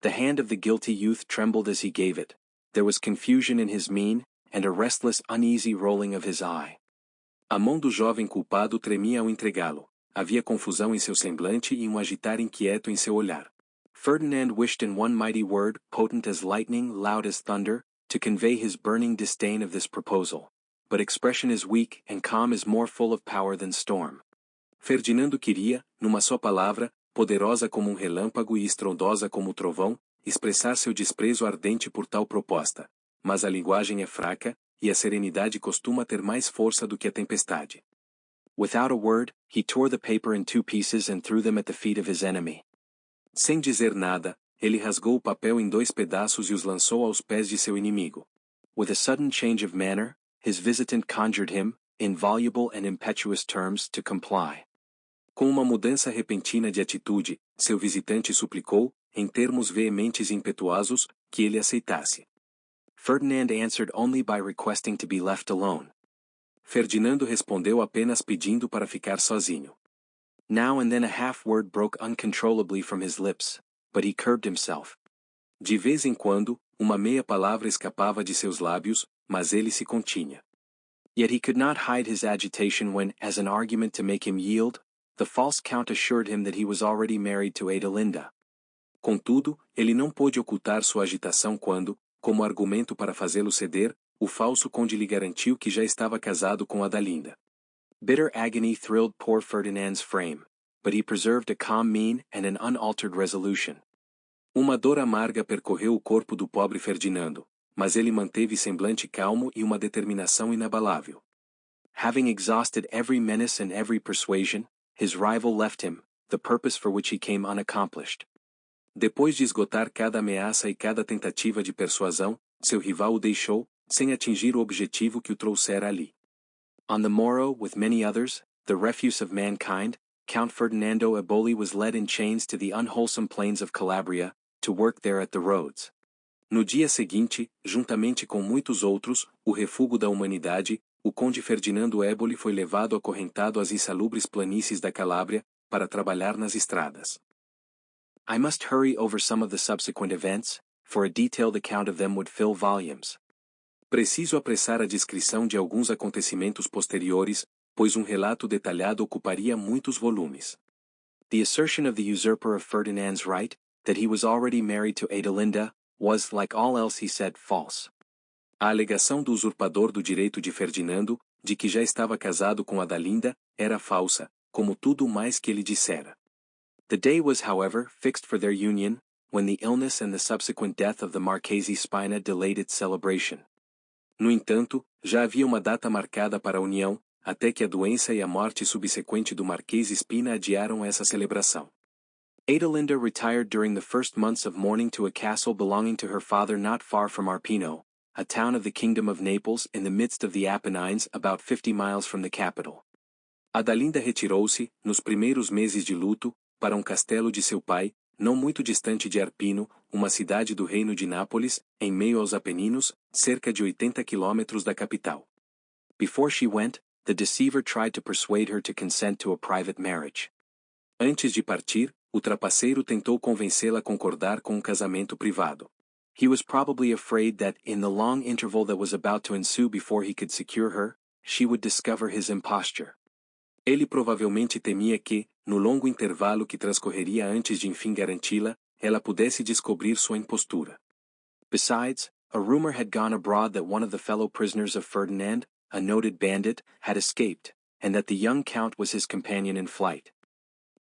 The hand of the guilty youth trembled as he gave it. There was confusion in his mien, and a restless, uneasy rolling of his eye. A mão do jovem culpado tremia ao entregá-lo. Havia confusão em seu semblante e agitar inquieto em seu olhar. Ferdinand wished in one mighty word, potent as lightning, loud as thunder, to convey his burning disdain of this proposal. But expression is weak, and calm is more full of power than storm. Ferdinando queria, numa só palavra, poderosa como relâmpago e estrondosa como trovão, expressar seu desprezo ardente por tal proposta. Mas a linguagem é fraca, e a serenidade costuma ter mais força do que a tempestade. Without a word, he tore the paper in 2 pieces and threw them at the feet of his enemy. Sem dizer nada, ele rasgou o papel em 2 pedaços e os lançou aos pés de seu inimigo. With a sudden change of manner, his visitant conjured him, in voluble and impetuous terms, to comply. Com uma mudança repentina de atitude, seu visitante suplicou, em termos veementes e impetuosos, que ele aceitasse. Ferdinand answered only by requesting to be left alone. Ferdinando respondeu apenas pedindo para ficar sozinho. Now and then a half-word broke uncontrollably from his lips, but he curbed himself. De vez em quando, uma meia palavra escapava de seus lábios, mas ele se continha. Yet he could not hide his agitation when, as an argument to make him yield, the false count assured him that he was already married to Adelinda. Contudo, ele não pôde ocultar sua agitação quando, como argumento para fazê-lo ceder, o falso conde lhe garantiu que já estava casado com Adalinda. Bitter agony thrilled poor Ferdinand's frame, but he preserved a calm mien and an unaltered resolution. Uma dor amarga percorreu o corpo do pobre Ferdinando, mas ele manteve semblante calmo e uma determinação inabalável. Having exhausted every menace and every persuasion, his rival left him, the purpose for which he came unaccomplished. Depois de esgotar cada ameaça e cada tentativa de persuasão, seu rival o deixou, sem atingir o objetivo que o trouxera ali. On the morrow, with many others, the refuse of mankind, Count Ferdinando Eboli was led in chains to the unwholesome plains of Calabria, to work there at the roads. No dia seguinte, juntamente com muitos outros, o refúgio da humanidade, o conde Ferdinando Eboli foi levado acorrentado às insalubres planícies da Calábria, para trabalhar nas estradas. I must hurry over some of the subsequent events, for a detailed account of them would fill volumes. Preciso apressar a descrição de alguns acontecimentos posteriores, pois relato detalhado ocuparia muitos volumes. The assertion of the usurper of Ferdinand's right, that he was already married to Adelinda, was, like all else he said, false. A alegação do usurpador do direito de Ferdinando, de que já estava casado com Adalinda, era falsa, como tudo o mais que ele dissera. The day was, however, fixed for their union, when the illness and the subsequent death of the Marchese Spina delayed its celebration. No entanto, já havia uma data marcada para a união, até que a doença e a morte subsequente do Marquês Spina adiaram essa celebração. Adelinda retired during the first months of mourning to a castle belonging to her father not far from Arpino, a town of the Kingdom of Naples in the midst of the Apennines about 50 miles from the capital. Adalinda retirou-se, nos primeiros meses de luto, para castelo de seu pai, não muito distante de Arpino, uma cidade do reino de Nápoles, em meio aos Apeninos, cerca de 80 quilômetros da capital. Before she went, the deceiver tried to persuade her to consent to a private marriage. Antes de partir, o trapaceiro tentou convencê-la a concordar com casamento privado. He was probably afraid that, in the long interval that was about to ensue before he could secure her, she would discover his imposture. Ele provavelmente temia que, no longo intervalo que transcorreria antes de enfim garanti-la, ela pudesse descobrir sua impostura. Besides, a rumor had gone abroad that one of the fellow prisoners of Ferdinand, a noted bandit, had escaped, and that the young count was his companion in flight.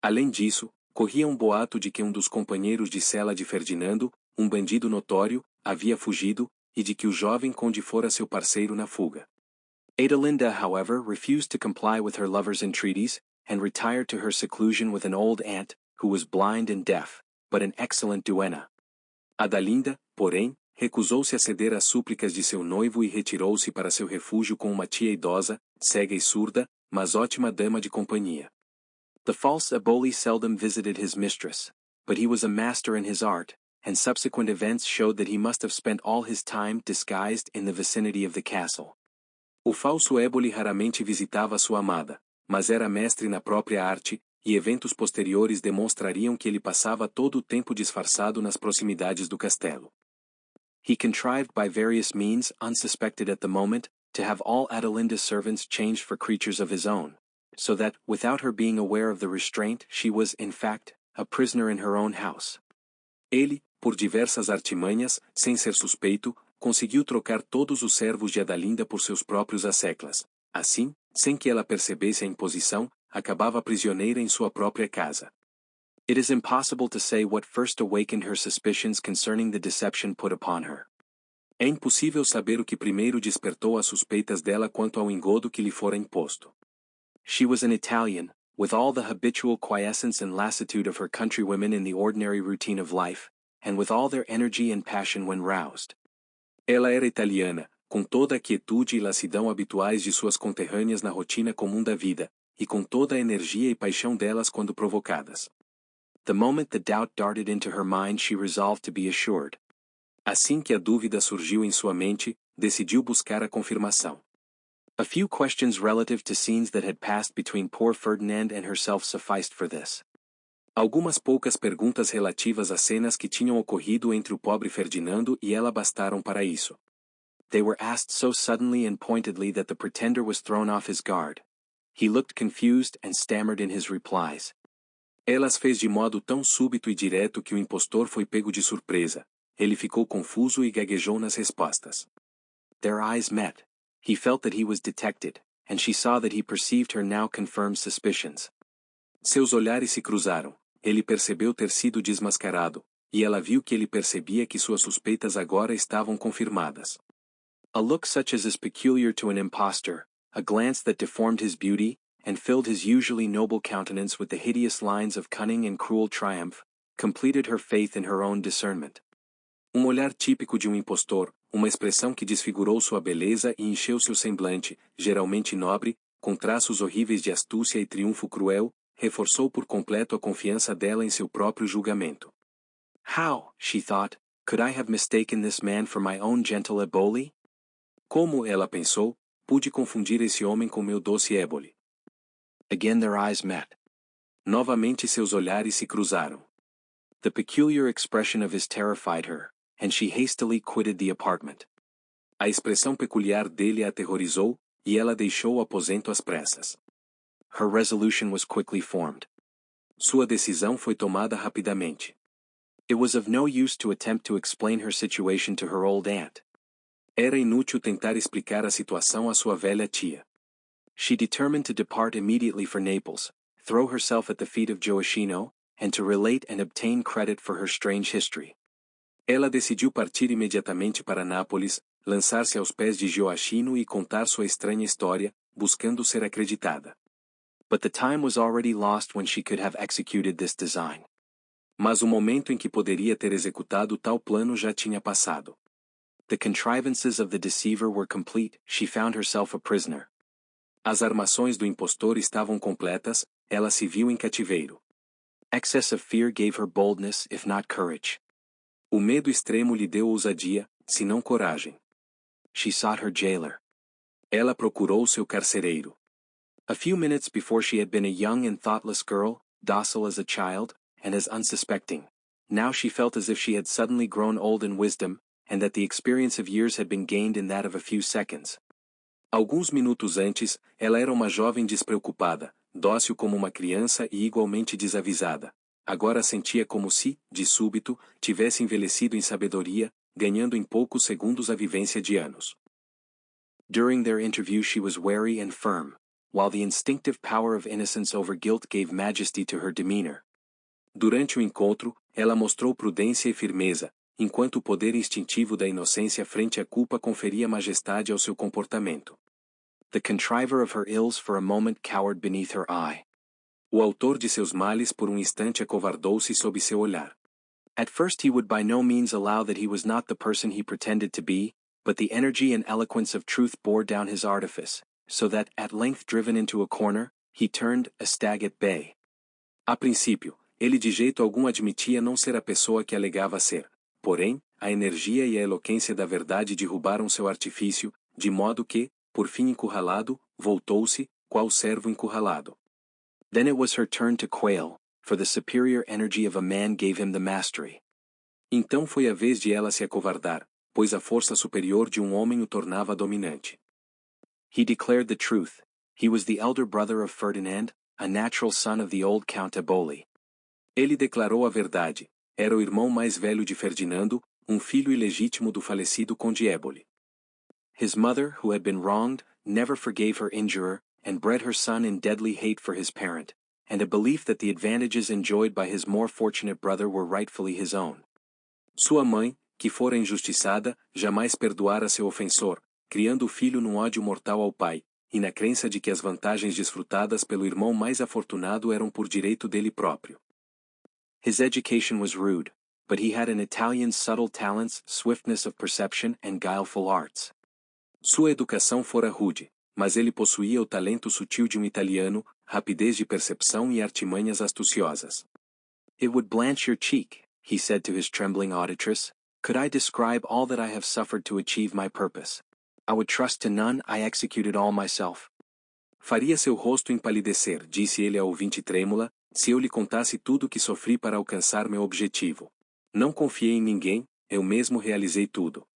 Além disso, corria boato de que dos companheiros de cela de Ferdinando, bandido notório, havia fugido, e de que o jovem conde fora seu parceiro na fuga. Adelinda, however, refused to comply with her lover's entreaties, and retired to her seclusion with an old aunt, who was blind and deaf, but an excellent duenna. Adalinda, porém, recusou-se a ceder às súplicas de seu noivo e retirou-se para seu refúgio com uma tia idosa, cega e surda, mas ótima dama de companhia. The false Eboli seldom visited his mistress, but he was a master in his art, and subsequent events showed that he must have spent all his time disguised in the vicinity of the castle. O falso Éboli raramente visitava sua amada, mas era mestre na própria arte, e eventos posteriores demonstrariam que ele passava todo o tempo disfarçado nas proximidades do castelo. He contrived by various means unsuspected at the moment, to have all Adelinda's servants changed for creatures of his own, so that, without her being aware of the restraint, she was, in fact, a prisoner in her own house. Ele, por diversas artimanhas, sem ser suspeito, conseguiu trocar todos os servos de Adelinda por seus próprios asseclas. Assim, sem que ela percebesse a imposição, acabava prisioneira em sua própria casa. It is impossible to say what first awakened her suspicions concerning the deception put upon her. É impossível saber o que primeiro despertou as suspeitas dela quanto ao engodo que lhe fora imposto. She was an Italian, with all the habitual quiescence and lassitude of her countrywomen in the ordinary routine of life, and with all their energy and passion when roused. Ela era italiana, com toda a quietude e lassidão habituais de suas conterrâneas na rotina comum da vida, e com toda a energia e paixão delas quando provocadas. The moment the doubt darted into her mind she resolved to be assured. Assim que a dúvida surgiu em sua mente, decidiu buscar a confirmação. A few questions relative to scenes that had passed between poor Ferdinand and herself sufficed for this. Algumas poucas perguntas relativas a cenas que tinham ocorrido entre o pobre Ferdinando e ela bastaram para isso. They were asked so suddenly and pointedly that the pretender was thrown off his guard. He looked confused and stammered in his replies. Elas fez de modo tão súbito e direto que o impostor foi pego de surpresa. Ele ficou confuso e gaguejou nas respostas. Their eyes met. He felt that he was detected, and she saw that he perceived her now confirmed suspicions. Seus olhares se cruzaram. Ele percebeu ter sido desmascarado, e ela viu que ele percebia que suas suspeitas agora estavam confirmadas. A look such as is peculiar to an impostor, a glance that deformed his beauty, and filled his usually noble countenance with the hideous lines of cunning and cruel triumph, completed her faith in her own discernment. Olhar típico de impostor, uma expressão que desfigurou sua beleza e encheu seu semblante, geralmente nobre, com traços horríveis de astúcia e triunfo cruel, reforçou por completo a confiança dela em seu próprio julgamento. How, she thought, could I have mistaken this man for my own gentle Éboli? Como, ela pensou, pude confundir esse homem com meu doce Éboli? Again their eyes met. Novamente seus olhares se cruzaram. The peculiar expression of his terrified her, and she hastily quitted the apartment. A expressão peculiar dele a aterrorizou, e ela deixou o aposento às pressas. Her resolution was quickly formed. Sua decisão foi tomada rapidamente. It was of no use to attempt to explain her situation to her old aunt. Era inútil tentar explicar a situação à sua velha tia. She determined to depart immediately for Naples, throw herself at the feet of Gioacchino, and to relate and obtain credit for her strange history. Ela decidiu partir imediatamente para Nápoles, lançar-se aos pés de Gioacchino e contar sua estranha história, buscando ser acreditada. But the time was already lost when she could have executed this design. Mas o momento em que poderia ter executado tal plano já tinha passado. The contrivances of the deceiver were complete, she found herself a prisoner. As armações do impostor estavam completas, ela se viu em cativeiro. Excess of fear gave her boldness, if not courage. O medo extremo lhe deu ousadia, se não coragem. She sought her jailer. Ela procurou seu carcereiro. A few minutes before she had been a young and thoughtless girl, docile as a child, and as unsuspecting. Now she felt as if she had suddenly grown old in wisdom, and that the experience of years had been gained in that of a few seconds. Alguns minutos antes, ela era uma jovem despreocupada, dócil como uma criança e igualmente desavisada. Agora sentia como se, de súbito, tivesse envelhecido em sabedoria, ganhando em poucos segundos a vivência de anos. During their interview she was wary and firm, while the instinctive power of innocence over guilt gave majesty to her demeanor. Durante o encontro, ela mostrou prudência e firmeza, enquanto o poder instintivo da inocência frente à culpa conferia majestade ao seu comportamento. The contriver of her ills for a moment cowered beneath her eye. O autor de seus males por instante acovardou-se sob seu olhar. At first he would by no means allow that he was not the person he pretended to be, but the energy and eloquence of truth bore down his artifice, so that, at length driven into a corner, he turned a stag at bay. A princípio, ele de jeito algum admitia não ser a pessoa que alegava ser, Porém, a energia e a eloquência da verdade derrubaram seu artifício, de modo que, por fim encurralado, voltou-se, qual servo encurralado. Then it was her turn to quail, for the superior energy of a man gave him the mastery. Então foi a vez de ela se acovardar, pois a força superior de homem o tornava dominante. He declared the truth. He was the elder brother of Ferdinand, a natural son of the old Count Eboli. Ele declarou a verdade. Era o irmão mais velho de Ferdinando, filho ilegítimo do falecido Conde Eboli. His mother, who had been wronged, never forgave her injurer, and bred her son in deadly hate for his parent, and a belief that the advantages enjoyed by his more fortunate brother were rightfully his own. Sua mãe, que fora injustiçada, jamais perdoara seu ofensor, criando o filho num ódio mortal ao pai, e na crença de que as vantagens desfrutadas pelo irmão mais afortunado eram por direito dele próprio. His education was rude, but he had an Italian's subtle talents, swiftness of perception, and guileful arts. Sua educação fora rude, mas ele possuía o talento sutil de italiano, rapidez de percepção e artimanhas astuciosas. It would blanch your cheek, he said to his trembling auditress, could I describe all that I have suffered to achieve my purpose. I would trust to none, I executed all myself. Faria seu rosto empalidecer, disse ele à ouvinte trêmula, se eu lhe contasse tudo o que sofri para alcançar meu objetivo. Não confiei em ninguém, eu mesmo realizei tudo.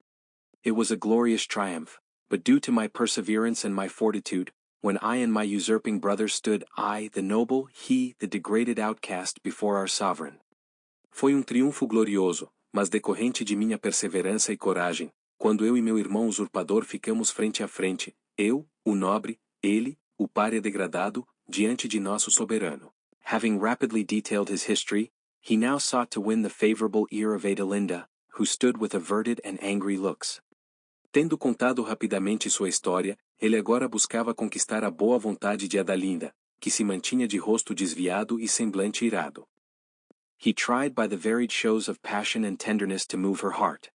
It was a glorious triumph, but due to my perseverance and my fortitude, when I and my usurping brother stood, I, the noble, he, the degraded outcast, before our sovereign. Foi triunfo glorioso, mas decorrente de minha perseverança e coragem, quando eu e meu irmão usurpador ficamos frente a frente, eu, o nobre, ele, o pária degradado, diante de nosso soberano. Having rapidly detailed his history, he now sought to win the favorable ear of Adelinda, who stood with averted and angry looks. Tendo contado rapidamente sua história, ele agora buscava conquistar a boa vontade de Adalinda, que se mantinha de rosto desviado e semblante irado. He tried by the varied shows of passion and tenderness to move her heart.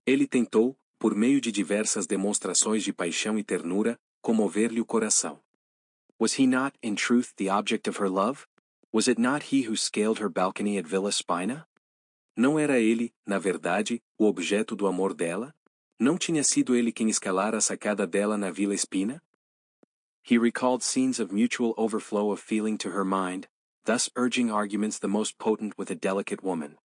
Ele tentou, por meio de diversas demonstrações de paixão e ternura, comover-lhe o coração. Was he not, in truth, the object of her love? Was it not he who scaled her balcony at Villa Spina? Não era ele, na verdade, o objeto do amor dela? Não tinha sido ele quem escalara a sacada dela na Vila Espina? He recalled scenes of mutual overflow of feeling to her mind, thus urging arguments the most potent with a delicate woman.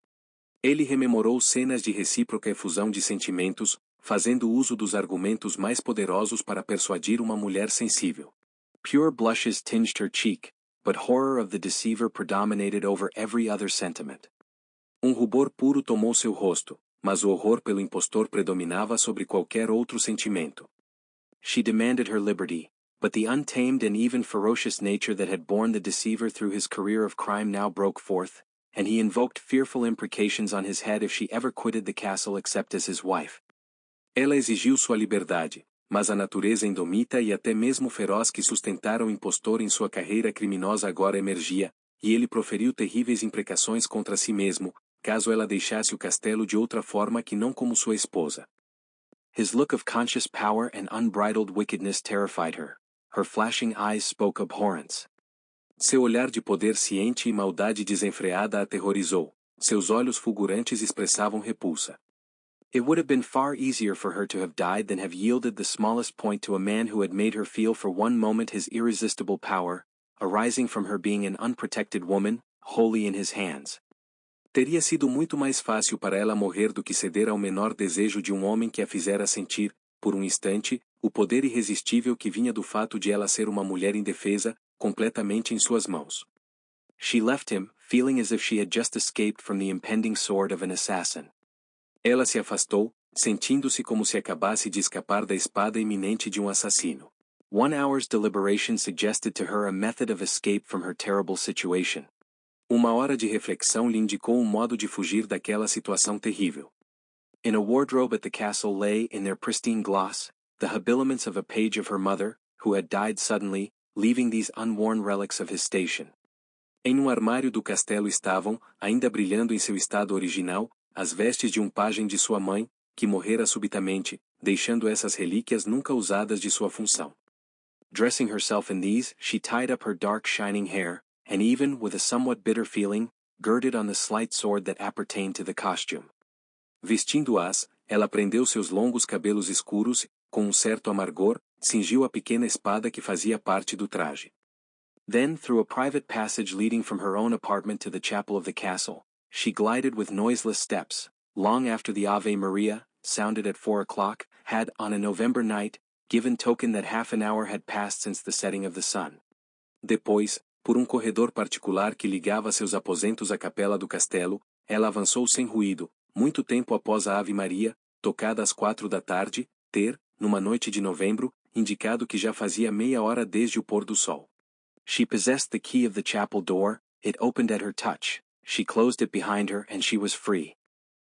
Ele rememorou cenas de recíproca efusão de sentimentos, fazendo uso dos argumentos mais poderosos para persuadir uma mulher sensível. Pure blushes tinged her cheek, but horror of the deceiver predominated over every other sentiment. Rubor puro tomou seu rosto, mas o horror pelo impostor predominava sobre qualquer outro sentimento. She demanded her liberty, but the untamed and even ferocious nature that had borne the deceiver through his career of crime now broke forth, and he invoked fearful imprecations on his head if she ever quitted the castle except as his wife. Ela exigiu sua liberdade, mas a natureza indomita e até mesmo feroz que sustentara o impostor em sua carreira criminosa agora emergia, e ele proferiu terríveis imprecações contra si mesmo, caso ela deixasse o castelo de outra forma que não como sua esposa. His look of conscious power and unbridled wickedness terrified her. Her flashing eyes spoke abhorrence. Seu olhar de poder ciente e maldade desenfreada a aterrorizou. Seus olhos fulgurantes expressavam repulsa. It would have been far easier for her to have died than have yielded the smallest point to a man who had made her feel for one moment his irresistible power, arising from her being an unprotected woman, wholly in his hands. Teria sido muito mais fácil para ela morrer do que ceder ao menor desejo de homem que a fizera sentir, por instante, o poder irresistível que vinha do fato de ela ser uma mulher indefesa, completamente em suas mãos. She left him, feeling as if she had just escaped from the impending sword of an assassin. Ela se afastou, sentindo-se como se acabasse de escapar da espada iminente de assassino. 1 hour's deliberation suggested to her a method of escape from her terrible situation. Uma hora de reflexão lhe indicou modo de fugir daquela situação terrível. In a wardrobe at the castle lay, in their pristine gloss, the habiliments of a page of her mother, who had died suddenly, leaving these unworn relics of his station. Em armário do castelo estavam, ainda brilhando em seu estado original, as vestes de pajem de sua mãe, que morrera subitamente, deixando essas relíquias nunca usadas de sua função. Dressing herself in these, she tied up her dark shining hair, and even, with a somewhat bitter feeling, girded on the slight sword that appertained to the costume. Vestindo-as, ela prendeu seus longos cabelos escuros e, com certo amargor, cingiu a pequena espada que fazia parte do traje. Then, through a private passage leading from her own apartment to the chapel of the castle, she glided with noiseless steps, long after the Ave Maria, sounded at 4 o'clock, had, on a November night, given token that half an hour had passed since the setting of the sun. Depois, por corredor particular que ligava seus aposentos à capela do castelo, ela avançou sem ruído, muito tempo após a Ave Maria, tocada às 4 da tarde, ter, numa noite de novembro, indicado que já fazia meia hora desde o pôr do sol. She possessed the key of the chapel door, it opened at her touch, she closed it behind her and she was free.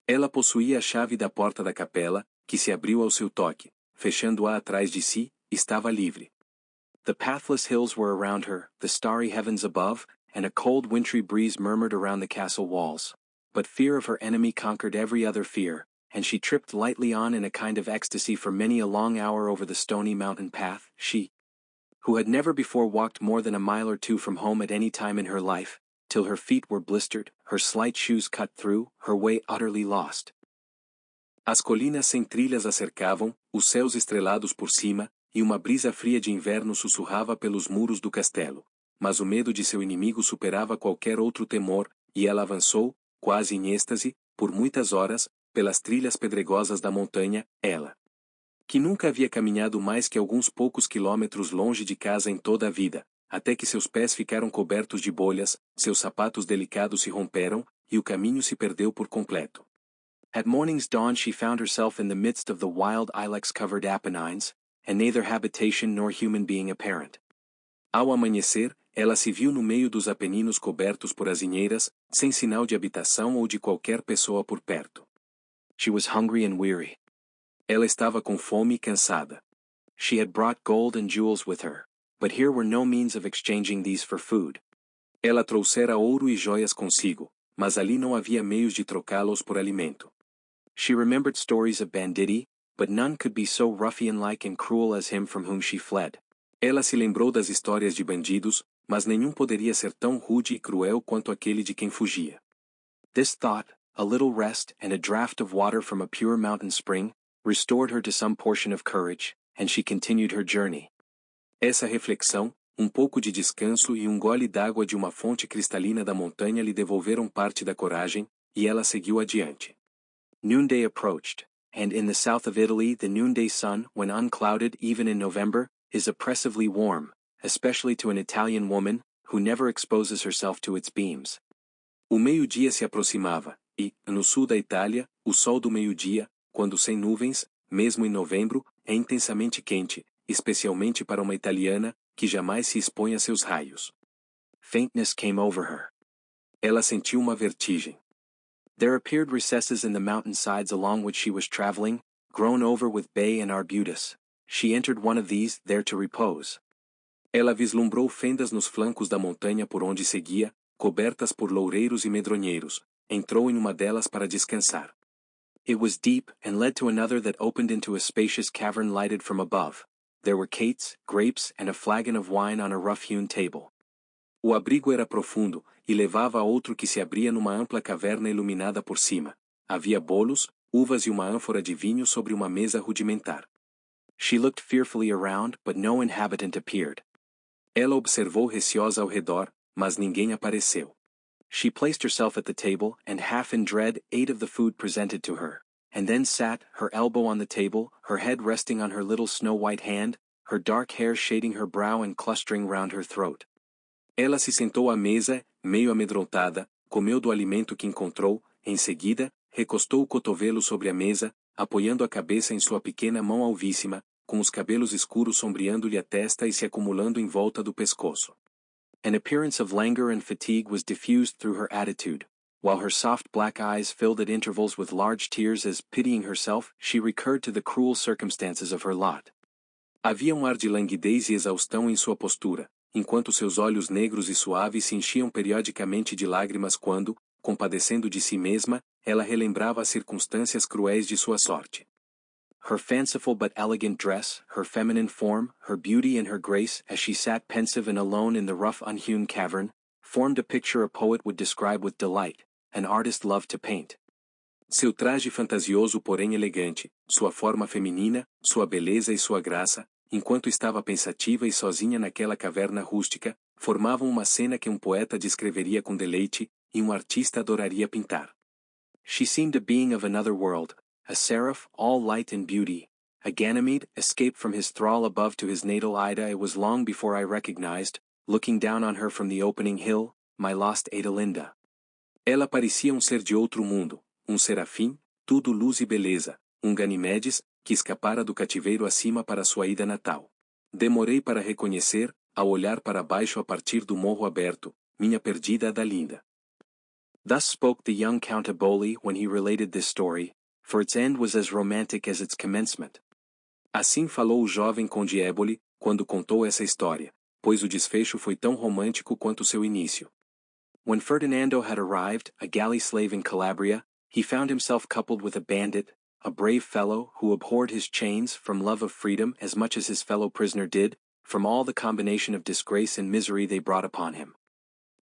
Ela possuía a chave da porta da capela, que se abriu ao seu toque, fechando-a atrás de si, estava livre. The pathless hills were around her, the starry heavens above, and a cold wintry breeze murmured around the castle walls. But fear of her enemy conquered every other fear, and she tripped lightly on in a kind of ecstasy for many a long hour over the stony mountain path, she, who had never before walked more than a mile or two from home at any time in her life, till her feet were blistered, her slight shoes cut through, her way utterly lost. As colinas sem trilhas a cercavam, os céus estrelados por cima, e uma brisa fria de inverno sussurrava pelos muros do castelo. Mas o medo de seu inimigo superava qualquer outro temor, e ela avançou, quase em êxtase, por muitas horas, pelas trilhas pedregosas da montanha, ela, que nunca havia caminhado mais que alguns poucos quilômetros longe de casa em toda a vida, até que seus pés ficaram cobertos de bolhas, seus sapatos delicados se romperam, e o caminho se perdeu por completo. At morning's dawn she found herself in the midst of the wild ilex-covered Apennines, and neither habitation nor human being apparent. Ao amanhecer, ela se viu no meio dos Apeninos cobertos por azinheiras, sem sinal de habitação ou de qualquer pessoa por perto. She was hungry and weary. Ela estava com fome e cansada. She had brought gold and jewels with her, but here were no means of exchanging these for food. Ela trouxera ouro e joias consigo, mas ali não havia meios de trocá-los por alimento. She remembered stories of banditti, but none could be so ruffian-like and cruel as him from whom she fled. Ela se lembrou das histórias de bandidos, mas nenhum poderia ser tão rude e cruel quanto aquele de quem fugia. This thought, a little rest and a draught of water from a pure mountain spring, restored her to some portion of courage, and she continued her journey. Essa reflexão, pouco de descanso e gole d'água de uma fonte cristalina da montanha lhe devolveram parte da coragem, e ela seguiu adiante. Noonday approached, and in the south of Italy the noonday sun, when unclouded even in November, is oppressively warm, especially to an Italian woman, who never exposes herself to its beams. O meio-dia se aproximava, e, no sul da Itália, o sol do meio-dia, quando sem nuvens, mesmo em novembro, é intensamente quente, especialmente para uma italiana, que jamais se expõe a seus raios. Faintness came over her. Ela sentiu uma vertigem. There appeared recesses in the mountain-sides along which she was traveling, grown over with bay and arbutus. She entered one of these, there to repose. Ela vislumbrou fendas nos flancos da montanha por onde seguia, cobertas por loureiros e medronheiros. Entrou em uma delas para descansar. It was deep, and led to another that opened into a spacious cavern lighted from above. There were cates, grapes, and a flagon of wine on a rough-hewn table. O abrigo era profundo, e levava a outro que se abria numa ampla caverna iluminada por cima. Havia bolos, uvas e uma ânfora de vinho sobre uma mesa rudimentar. She looked fearfully around, but no inhabitant appeared. Ela observou receosa ao redor, mas ninguém apareceu. She placed herself at the table, and half in dread ate of the food presented to her, and then sat, her elbow on the table, her head resting on her little snow-white hand, her dark hair shading her brow and clustering round her throat. Ela se sentou à mesa, meio amedrontada, comeu do alimento que encontrou, em seguida, recostou o cotovelo sobre a mesa, apoiando a cabeça em sua pequena mão alvíssima, com os cabelos escuros sombreando-lhe a testa e se acumulando em volta do pescoço. An appearance of languor and fatigue was diffused through her attitude, while her soft black eyes filled at intervals with large tears as, pitying herself, she recurred to the cruel circumstances of her lot. Havia ar de languidez e exaustão em sua postura, enquanto seus olhos negros e suaves se enchiam periodicamente de lágrimas quando, compadecendo de si mesma, ela relembrava as circunstâncias cruéis de sua sorte. Her fanciful but elegant dress, her feminine form, her beauty and her grace, as she sat pensive and alone in the rough unhewn cavern, formed a picture a poet would describe with delight, an artist loved to paint. Seu traje fantasioso porém elegante, sua forma feminina, sua beleza e sua graça, enquanto estava pensativa e sozinha naquela caverna rústica, formavam uma cena que um poeta descreveria com deleite, e um artista adoraria pintar. She seemed a being of another world, a seraph, all light and beauty. A Ganymede, escaped from his thrall above to his natal Ida. It was long before I recognized, looking down on her from the opening hill, my lost Adelinda. Ela parecia ser de outro mundo, serafim, tudo luz e beleza, Ganimedes, que escapara do cativeiro acima para sua ida natal. Demorei para reconhecer, ao olhar para baixo a partir do morro aberto, minha perdida Adalinda. Thus spoke the young Count Eboli when he related this story, for its end was as romantic as its commencement. Assim falou o jovem Conde Eboli, quando contou essa história, pois o desfecho foi tão romântico quanto seu início. When Ferdinando had arrived, a galley slave in Calabria, he found himself coupled with a bandit, a brave fellow who abhorred his chains from love of freedom as much as his fellow prisoner did, from all the combination of disgrace and misery they brought upon him.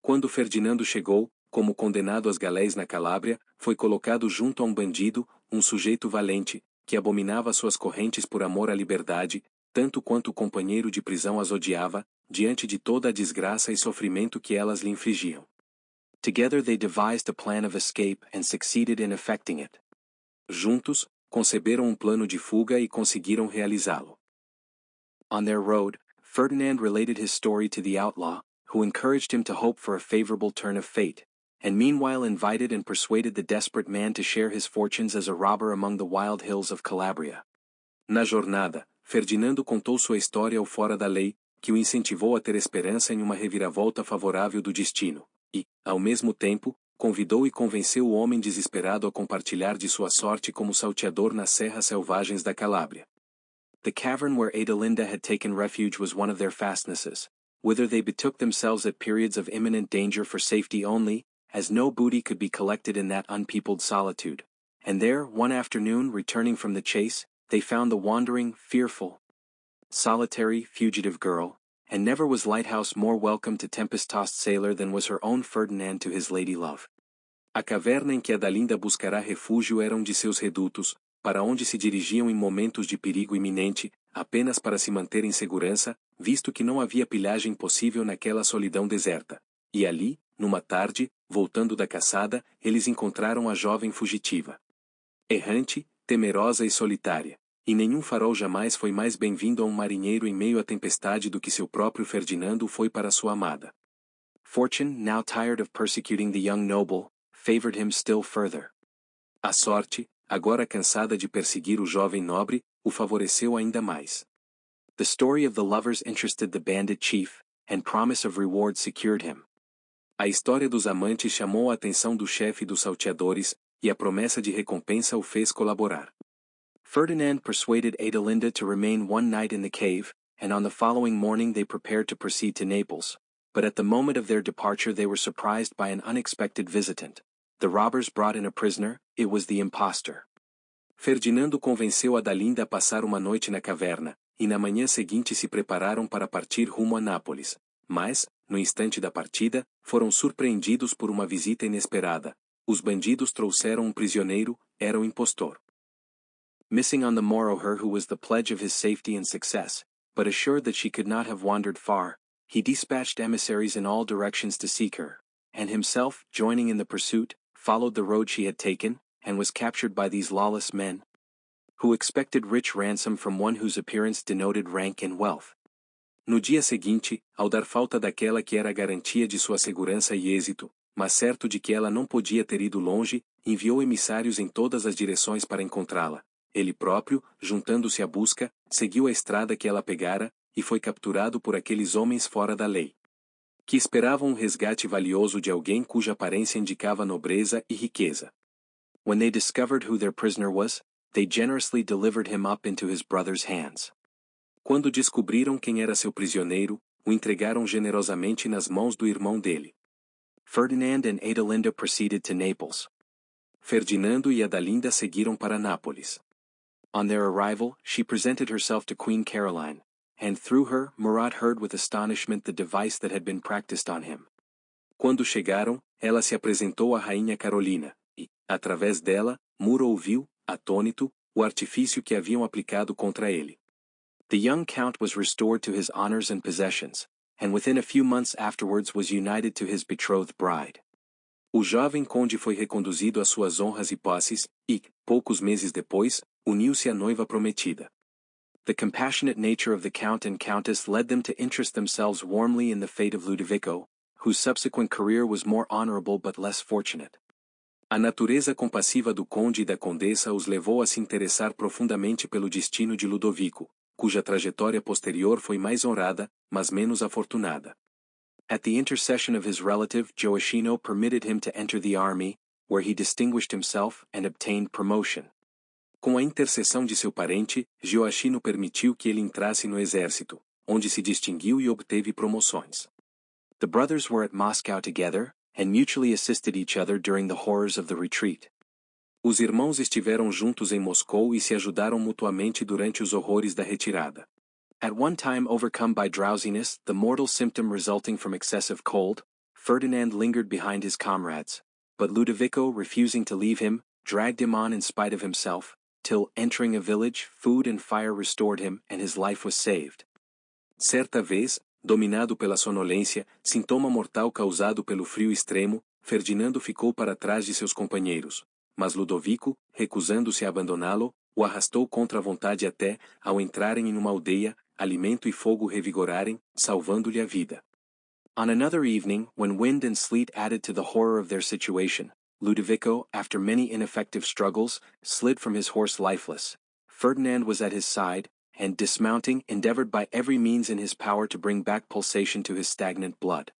Quando Ferdinando chegou, como condenado às galés na Calábria, foi colocado junto a um bandido, sujeito valente, que abominava suas correntes por amor à liberdade, tanto quanto o companheiro de prisão as odiava, diante de toda a desgraça e sofrimento que elas lhe infligiam. Together they devised a plan of escape and succeeded in effecting it. Juntos, conceberam plano de fuga e conseguiram realizá-lo. On their road, Ferdinand related his story to the outlaw, who encouraged him to hope for a favorable turn of fate, and meanwhile invited and persuaded the desperate man to share his fortunes as a robber among the wild hills of Calabria. Na jornada, Ferdinando contou sua história ao fora da lei, que o incentivou a ter esperança em uma reviravolta favorável do destino. E, ao mesmo tempo, convidou e convenceu o homem desesperado a compartilhar de sua sorte como salteador nas serras selvagens da Calábria. The cavern where Adelinda had taken refuge was one of their fastnesses, whither they betook themselves at periods of imminent danger for safety only, as no booty could be collected in that unpeopled solitude. And there, one afternoon, returning from the chase, they found the wandering, fearful, solitary, fugitive girl, and never was lighthouse more welcome to tempest-tossed sailor than was her own Ferdinand to his lady love. A caverna em que Adalinda buscará refúgio era de seus redutos, para onde se dirigiam em momentos de perigo iminente, apenas para se manter em segurança, visto que não havia pilhagem possível naquela solidão deserta. E ali, numa tarde, voltando da caçada, eles encontraram a jovem fugitiva. Errante, temerosa e solitária. E nenhum farol jamais foi mais bem-vindo a marinheiro em meio à tempestade do que seu próprio Ferdinando foi para sua amada. Fortune, now tired of persecuting the young noble, favored him still further. A sorte, agora cansada de perseguir o jovem nobre, o favoreceu ainda mais. The story of the lovers interested the bandit chief, and promise of reward secured him. A história dos amantes chamou a atenção do chefe dos salteadores, e a promessa de recompensa o fez colaborar. Ferdinand persuaded Adelinda to remain one night in the cave, and on the following morning they prepared to proceed to Naples, but at the moment of their departure they were surprised by an unexpected visitant. The robbers brought in a prisoner, it was the impostor. Ferdinando convenceu Adalinda a passar uma noite na caverna, e na manhã seguinte se prepararam para partir rumo a Nápoles, mas, no instante da partida, foram surpreendidos por uma visita inesperada. Os bandidos trouxeram prisioneiro, era o impostor. Missing on the morrow her who was the pledge of his safety and success, but assured that she could not have wandered far, he dispatched emissaries in all directions to seek her, and himself, joining in the pursuit, followed the road she had taken, and was captured by these lawless men, who expected rich ransom from one whose appearance denoted rank and wealth. No dia seguinte, ao dar falta daquela que era a garantia de sua segurança e êxito, mas certo de que ela não podia ter ido longe, enviou emissários em todas as direções para encontrá-la. Ele próprio, juntando-se à busca, seguiu a estrada que ela pegara, e foi capturado por aqueles homens fora da lei, que esperavam resgate valioso de alguém cuja aparência indicava nobreza e riqueza. When they discovered who their prisoner was, they generously delivered him up into his brother's hands. Quando descobriram quem era seu prisioneiro, o entregaram generosamente nas mãos do irmão dele. Ferdinand and Adelinda proceeded to Naples. Ferdinando e Adalinda seguiram para Nápoles. On their arrival, she presented herself to Queen Caroline, and through her, Murat heard with astonishment the device that had been practiced on him. Quando chegaram, ela se apresentou à Rainha Carolina, e, através dela, Muro ouviu, atônito, o artifício que haviam aplicado contra ele. The young count was restored to his honors and possessions, and within a few months afterwards was united to his betrothed bride. O jovem conde foi reconduzido às suas honras e posses, e, poucos meses depois, uniu-se à noiva prometida. The compassionate nature of the count and countess led them to interest themselves warmly in the fate of Ludovico, whose subsequent career was more honorable but less fortunate. A natureza compassiva do conde e da condessa os levou a se interessar profundamente pelo destino de Ludovico, cuja trajetória posterior foi mais honrada, mas menos afortunada. At the intercession of his relative Gioachino permitted him to enter the army, where he distinguished himself and obtained promotion. Com a intercessão de seu parente, Gioachino permitiu que ele entrasse no exército, onde se distinguiu e obteve promoções. The brothers were at Moscow together, and mutually assisted each other during the horrors of the retreat. Os irmãos estiveram juntos em Moscou e se ajudaram mutuamente durante os horrores da retirada. At one time overcome by drowsiness, the mortal symptom resulting from excessive cold, Ferdinand lingered behind his comrades, but Ludovico, refusing to leave him, dragged him on in spite of himself, till, entering a village, food and fire restored him and his life was saved. Certa vez, dominado pela sonolência, sintoma mortal causado pelo frio extremo, Ferdinando ficou para trás de seus companheiros, mas Ludovico, recusando-se a abandoná-lo, o arrastou contra a vontade até, ao entrarem em uma aldeia, alimento e fogo revigorarem, salvando-lhe a vida. On another evening, when wind and sleet added to the horror of their situation, Ludovico, after many ineffective struggles, slid from his horse lifeless. Ferdinand was at his side, and dismounting, endeavored by every means in his power to bring back pulsation to his stagnant blood.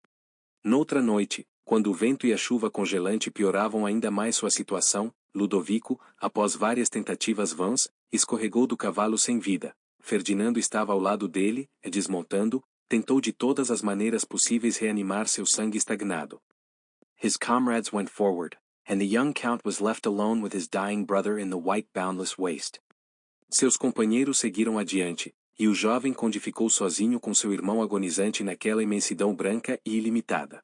Noutra noite, quando o vento e a chuva congelante pioravam ainda mais sua situação, Ludovico, após várias tentativas vãs, escorregou do cavalo sem vida. Ferdinando estava ao lado dele, e desmontando, tentou de todas as maneiras possíveis reanimar seu sangue estagnado. His comrades went forward, and the young count was left alone with his dying brother in the white boundless waste. Seus companheiros seguiram adiante, e o jovem conde ficou sozinho com seu irmão agonizante naquela imensidão branca e ilimitada.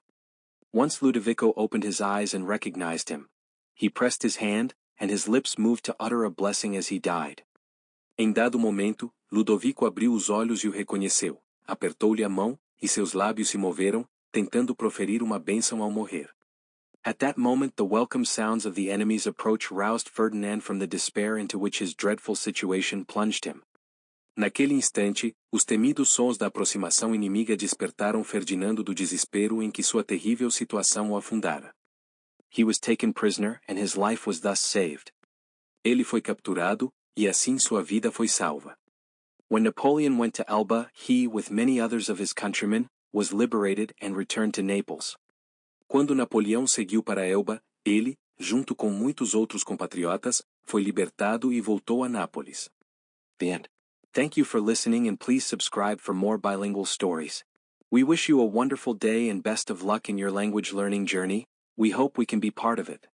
Once Ludovico opened his eyes and recognized him. He pressed his hand, and his lips moved to utter a blessing as he died. Em dado momento, Ludovico abriu os olhos e o reconheceu, apertou-lhe a mão, e seus lábios se moveram, tentando proferir uma bênção ao morrer. At that moment the welcome sounds of the enemy's approach roused Ferdinand from the despair into which his dreadful situation plunged him. Naquele instante, os temidos sons da aproximação inimiga despertaram Ferdinando do desespero em que sua terrível situação o afundara. He was taken prisoner and his life was thus saved. Ele foi capturado, e assim sua vida foi salva. When Napoleon went to Elba, he, with many others of his countrymen, was liberated and returned to Naples. Quando Napoleão seguiu para Elba, ele, junto com muitos outros compatriotas, foi libertado e voltou a Nápoles. The end. Thank you for listening and please subscribe for more bilingual stories. We wish you a wonderful day and best of luck in your language learning journey. We hope we can be part of it.